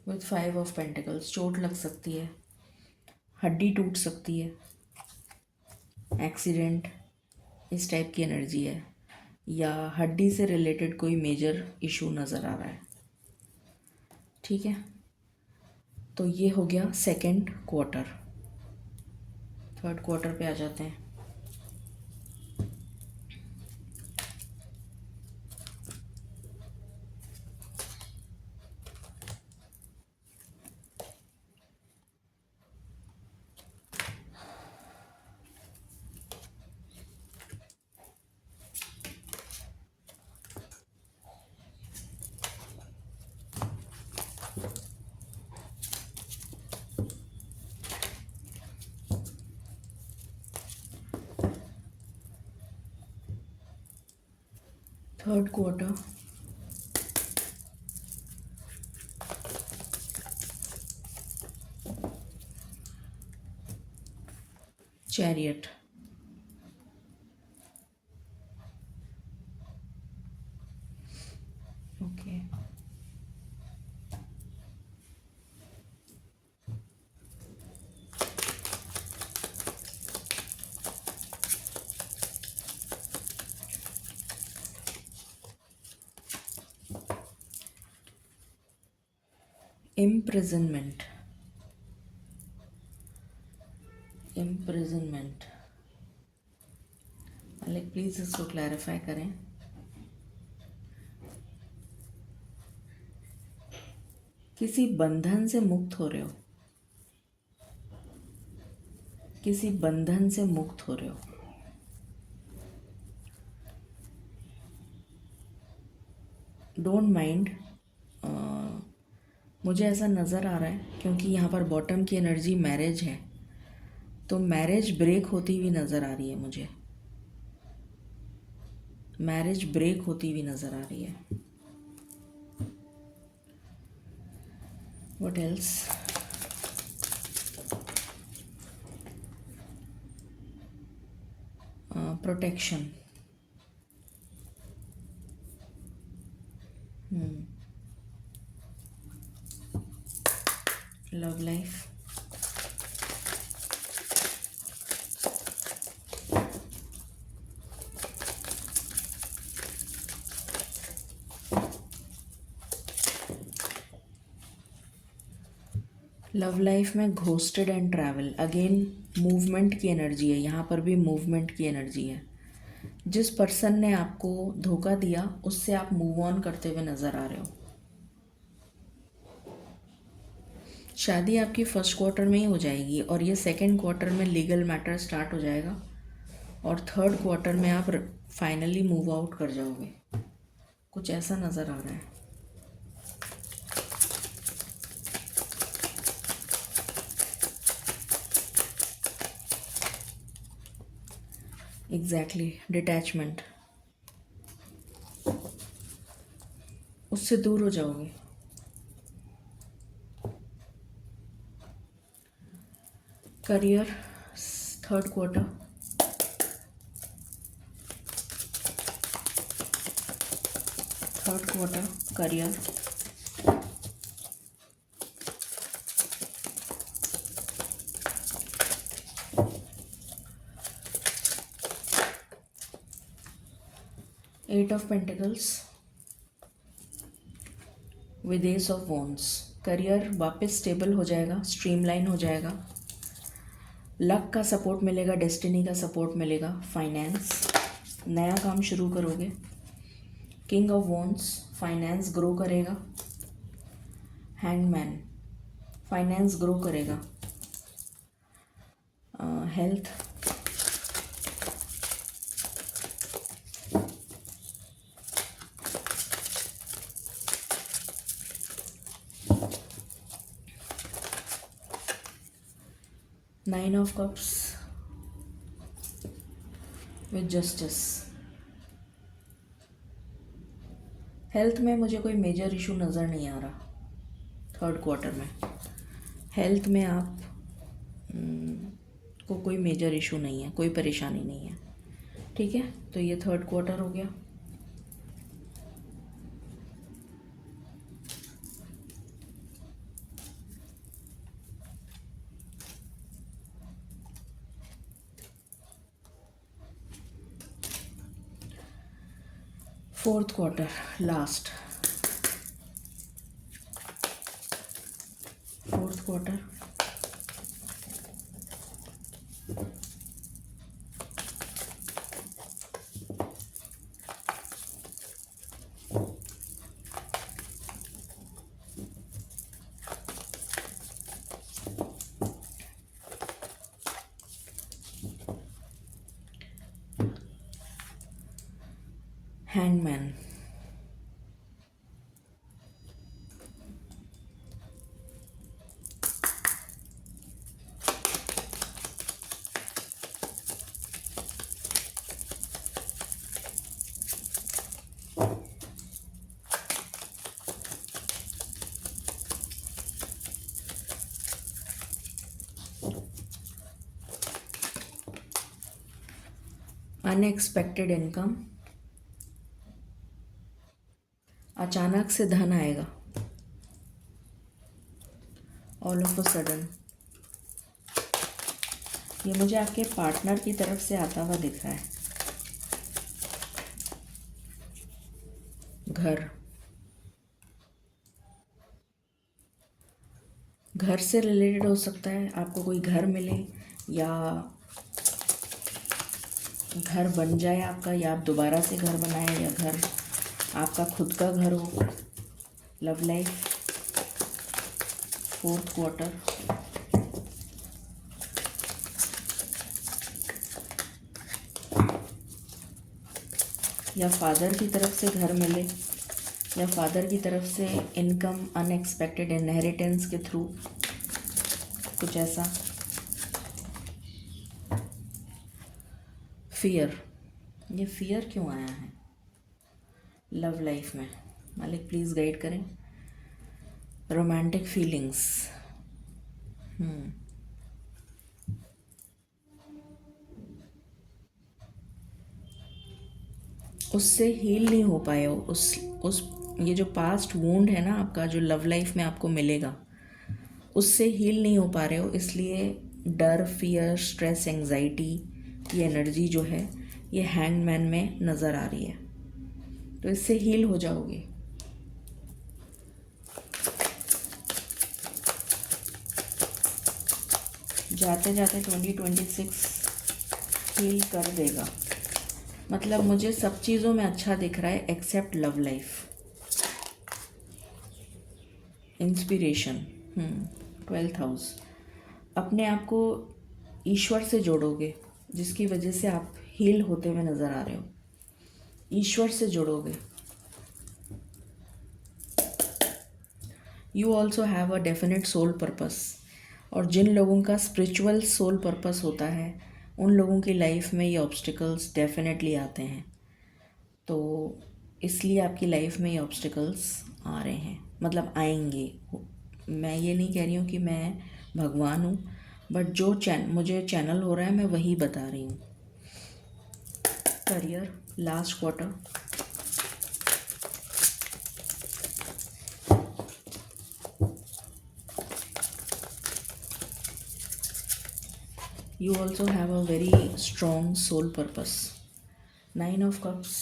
with 5 of pentacles, चोट लग सकती है, हड्डी टूट सकती है, एक्सीडेंट, इस टाइप की एनर्जी है, या हड्डी से रिलेटेड कोई मेजर इशू नज़र आ रहा है। ठीक है, तो ये हो गया सेकेंड क्वार्टर। थर्ड क्वार्टर पे आ जाते हैं। Third quarter, chariot, okay, imprisonment, imprisonment, like please इसको क्लैरिफाई करें। किसी बंधन से मुक्त हो रहे हो, किसी बंधन से मुक्त हो रहे हो। डोंट माइंड, मुझे ऐसा नज़र आ रहा है क्योंकि यहाँ पर बॉटम की एनर्जी मैरिज है, तो मैरिज ब्रेक होती हुई नज़र आ रही है मुझे, मैरिज ब्रेक होती हुई नज़र आ रही है। What else? Protection. Love life. Love life में ghosted and travel, again movement की एनर्जी है, यहाँ पर भी मूवमेंट की एनर्जी है। जिस पर्सन ने आपको धोखा दिया उससे आप मूव ऑन करते हुए नज़र आ रहे हो। शादी आपकी फर्स्ट क्वार्टर में ही हो जाएगी और ये सेकंड क्वार्टर में लीगल मैटर स्टार्ट हो जाएगा और थर्ड क्वार्टर में आप फाइनली मूव आउट कर जाओगे, कुछ ऐसा नज़र आ रहा है। एग्जैक्टली, डिटैचमेंट, उससे दूर हो जाओगे। Career, third quarter, career, 8 of pentacles with S of wands. Career वापस स्टेबल हो जाएगा, स्ट्रीमलाइन हो जाएगा, लक का सपोर्ट मिलेगा, डेस्टिनी का सपोर्ट मिलेगा। फाइनेंस, नया काम शुरू करोगे। King of wands, finance grow करेगा। हैंगमैन, फाइनेंस ग्रो करेगा। Health, nine of cups with justice. Health में मुझे कोई मेजर इशू नज़र नहीं आ रहा थर्ड क्वार्टर में। हेल्थ में आप को कोई मेजर इशू नहीं है, कोई परेशानी नहीं है। ठीक है, तो ये थर्ड क्वार्टर हो गया। Fourth quarter, last, fourth quarter, hangman, unexpected income, अचानक से धन आएगा, ऑल ऑफ अ सडन। ये मुझे आपके पार्टनर की तरफ से आता हुआ दिख रहा है। घर से रिलेटेड हो सकता है, आपको कोई घर मिले या घर बन जाए आपका, या आप दोबारा से घर बनाएं, या घर आपका खुद का घर हो। लव लाइफ, फोर्थ क्वार्टर, या फादर की तरफ से घर मिले, या फादर की तरफ से इनकम अनएक्सपेक्टेड इनहेरिटेंस के थ्रू, कुछ ऐसा। फियर, ये फियर क्यों आया है लव लाइफ में? मालिक प्लीज़ गाइड करें। रोमांटिक फीलिंग्स, उससे हील नहीं हो पाए हो, उस ये जो पास्ट वूंड है ना आपका, जो लव लाइफ में आपको मिलेगा, उससे हील नहीं हो पा रहे हो, इसलिए डर, फियर, स्ट्रेस, एंजाइटी की एनर्जी जो है ये हैंगमैन में नज़र आ रही है। तो इससे हील हो जाओगे। जाते जाते 2026 हील कर देगा। मतलब मुझे सब चीज़ों में अच्छा दिख रहा है except love life. Inspiration, 12th house. अपने आप को ईश्वर से जोड़ोगे, जिसकी वजह से आप हील होते हुए नज़र आ रहे हो। ईश्वर से जोड़ोगे। You also have a definite soul purpose. और जिन लोगों का स्पिरिचुअल सोल पर्पस होता है उन लोगों की लाइफ में ये ऑब्स्टिकल्स डेफिनेटली आते हैं। तो इसलिए आपकी लाइफ में ये ऑब्स्टिकल्स आ रहे हैं, मतलब आएंगे। मैं ये नहीं कह रही हूँ कि मैं भगवान हूँ, बट जो मुझे चैनल हो रहा है मैं वही बता रही हूँ। Career, last quarter, you also have a very strong soul purpose. 9 of cups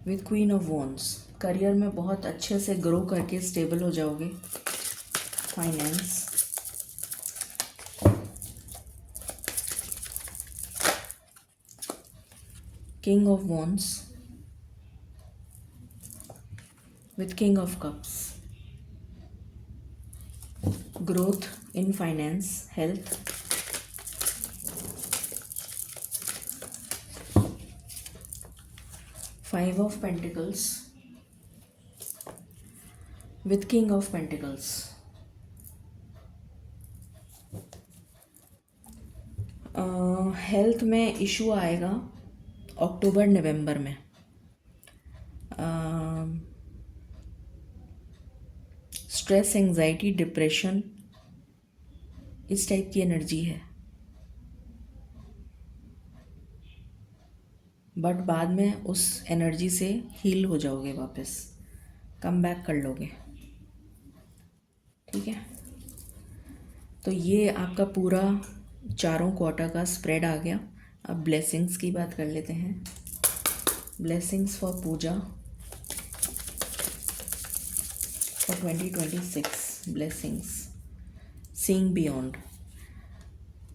with queen of wands। Career में बहुत अच्छे से ग्रो करके स्टेबल हो जाओगे। Finance, king of wands with king of cups। Growth in finance, health, five of pentacles with king of pentacles. Health में issue आएगा अक्टूबर नवंबर में। स्ट्रेस, एंजाइटी, डिप्रेशन, इस टाइप की एनर्जी है। बट बाद में उस एनर्जी से हील हो जाओगे, वापस कम बैक कर लोगे। ठीक है, तो ये आपका पूरा चारों क्वार्टर का स्प्रेड आ गया। अब ब्लेसिंग्स की बात कर लेते हैं। Blessings for Puja for 2026। Blessings, seeing beyond,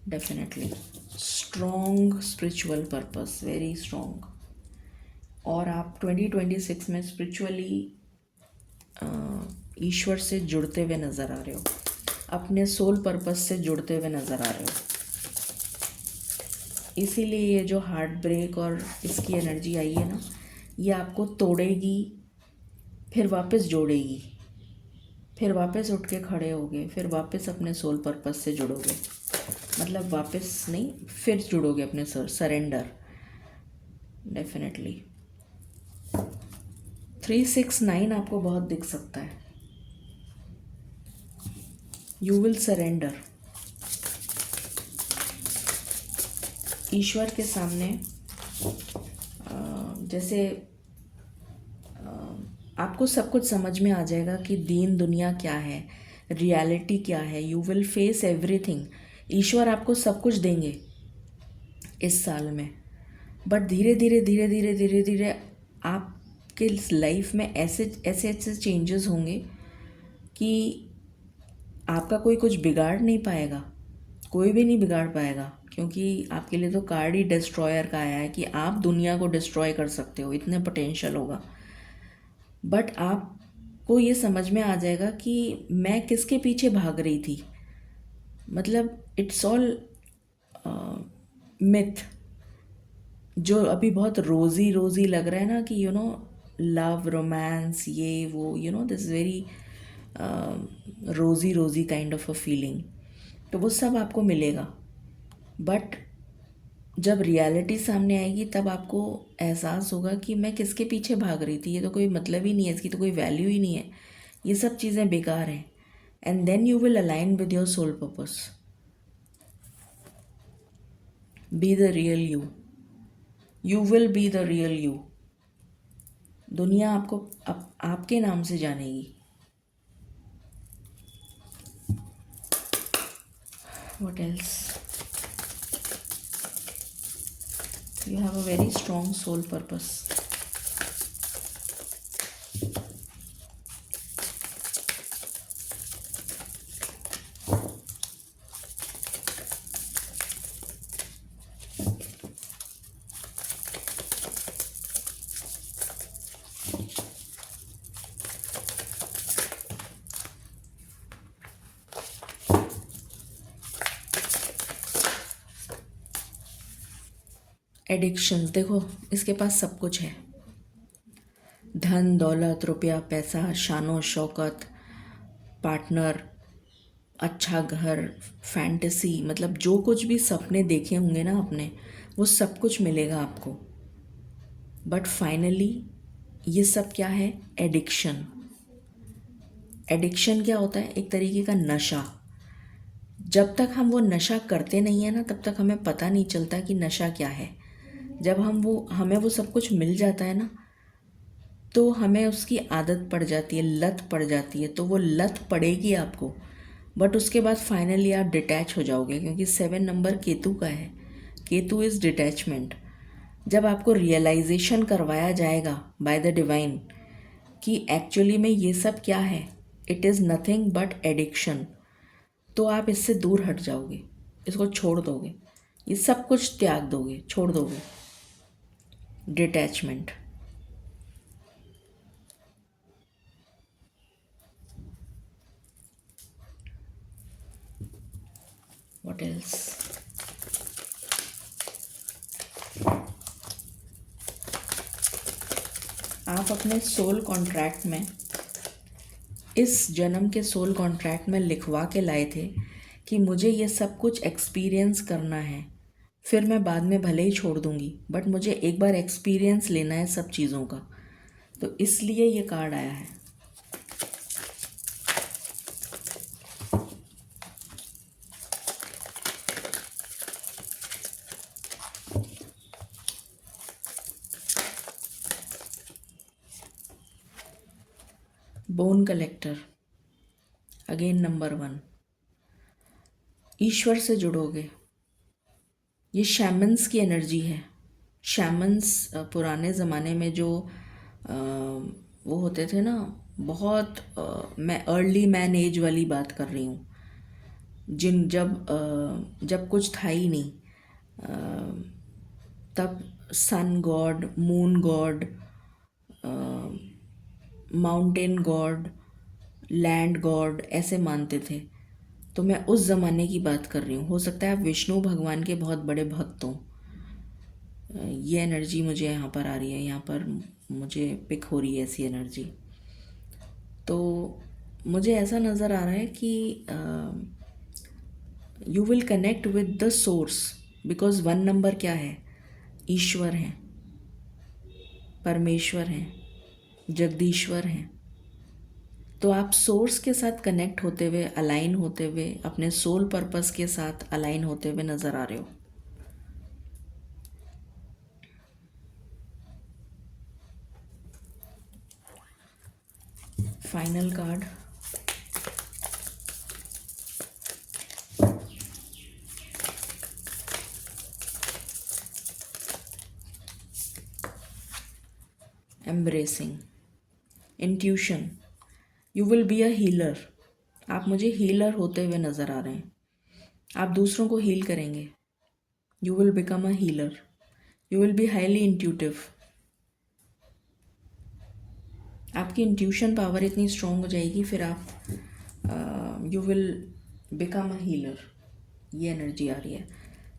definitely strong spiritual purpose, very strong. और आप 2026 में स्पिरिचुअली ईश्वर से जुड़ते हुए नज़र आ रहे हो, अपने सोल पर्पस से जुड़ते हुए नज़र आ रहे हो। इसीलिए ये जो हार्ट ब्रेक और इसकी एनर्जी आई है ना, ये आपको तोड़ेगी, फिर वापस जोड़ेगी, फिर वापस उठ के खड़े होगे, फिर वापस अपने सोल पर्पस से जुड़ोगे। मतलब वापस नहीं, फिर जुड़ोगे अपने सरेंडर, डेफिनेटली। 369 आपको बहुत दिख सकता है। यू विल सरेंडर ईश्वर के सामने। जैसे आपको सब कुछ समझ में आ जाएगा कि दीन दुनिया क्या है, रियलिटी क्या है। You will face everything. ईश्वर आपको सब कुछ देंगे इस साल में, बट धीरे धीरे धीरे धीरे धीरे धीरे आपके लाइफ में ऐसे ऐसे ऐसे चेंजेस होंगे कि आपका कोई कुछ बिगाड़ नहीं पाएगा, कोई भी नहीं बिगाड़ पाएगा। क्योंकि आपके लिए तो कार्ड ही डिस्ट्रॉयर का आया है कि आप दुनिया को डिस्ट्रॉय कर सकते हो, इतने पोटेंशियल होगा। बट आपको ये समझ में आ जाएगा कि मैं किसके पीछे भाग रही थी। मतलब इट्स ऑल मिथ। जो अभी बहुत रोज़ी रोज़ी लग रहा है ना कि लव रोमांस ये वो दिस वेरी रोज़ी रोज़ी काइंड ऑफ अ फीलिंग, तो वो सब आपको मिलेगा। बट जब रियलिटी सामने आएगी तब आपको एहसास होगा कि मैं किसके पीछे भाग रही थी, ये तो कोई मतलब ही नहीं है, इसकी तो कोई वैल्यू ही नहीं है, ये सब चीज़ें बेकार हैं। And then you will align with your soul purpose. Be the real you, you will be the real you. दुनिया आपको आपके नाम से जानेगी। What else? You have a very strong soul purpose. Addiction, देखो इसके पास सब कुछ है, धन दौलत रुपया पैसा शानो शौकत पार्टनर अच्छा घर फैंटेसी, मतलब जो कुछ भी सपने देखे होंगे ना अपने, वो सब कुछ मिलेगा आपको। बट फाइनली ये सब क्या है? एडिक्शन। एडिक्शन क्या होता है? एक तरीके का नशा। जब तक हम वो नशा करते नहीं है ना तब तक हमें पता नहीं चलता कि नशा क्या है। जब हमें वो सब कुछ मिल जाता है ना तो हमें उसकी आदत पड़ जाती है, लत पड़ जाती है, तो वो लत पड़ेगी आपको। बट उसके बाद फाइनली आप डिटैच हो जाओगे, क्योंकि 7 नंबर केतु का है। Ketu is detachment. जब आपको रियलाइजेशन करवाया जाएगा बाय द डिवाइन कि एक्चुअली में ये सब क्या है, it is nothing but addiction, तो आप इससे दूर हट जाओगे, इसको छोड़ दोगे, ये सब कुछ त्याग दोगे, छोड़ दोगे। डिटैचमेंट। What else? आप अपने सोल कॉन्ट्रैक्ट में, इस जन्म के सोल कॉन्ट्रैक्ट में लिखवा के लाए थे कि मुझे ये सब कुछ एक्सपीरियंस करना है, फिर मैं बाद में भले ही छोड़ दूंगी, बट मुझे एक बार एक्सपीरियंस लेना है सब चीज़ों का। तो इसलिए ये कार्ड आया है। Bone collector, again number 1। ईश्वर से जुड़ोगे। ये शैमन्स की एनर्जी है। शैमन्स पुराने ज़माने में जो वो होते थे ना, बहुत मैं अर्ली मैन एज वाली बात कर रही हूँ, जब कुछ था ही नहीं, तब sun god, moon god, mountain god, land god ऐसे मानते थे। तो मैं उस ज़माने की बात कर रही हूँ। हो सकता है आप विष्णु भगवान के बहुत बड़े भक्त हों। ये एनर्जी मुझे यहाँ पर आ रही है, यहाँ पर मुझे पिक हो रही है ऐसी एनर्जी। तो मुझे ऐसा नज़र आ रहा है कि you will connect with the source, because 1 number क्या है? ईश्वर हैं, परमेश्वर हैं, जगदीश्वर हैं। तो आप सोर्स के साथ कनेक्ट होते हुए, अलाइन होते हुए, अपने सोल पर्पस के साथ अलाइन होते हुए नज़र आ रहे हो। Final card, embracing intuition. You will be a healer. आप मुझे हीलर होते हुए नज़र आ रहे हैं। आप दूसरों को हील करेंगे। You will become a healer. You will be highly intuitive. आपकी इंट्यूशन पावर इतनी स्ट्रॉन्ग हो जाएगी, फिर आप you will become a healer. ये एनर्जी आ रही है।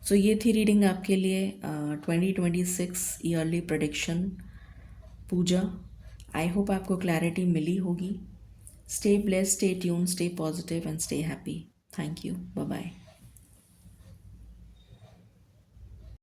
सो ये थी रीडिंग आपके लिए 2026 early prediction Puja. I hope आपको क्लैरिटी मिली होगी। Stay blessed, stay tune, stay positive and stay happy. Thank you. Bye bye.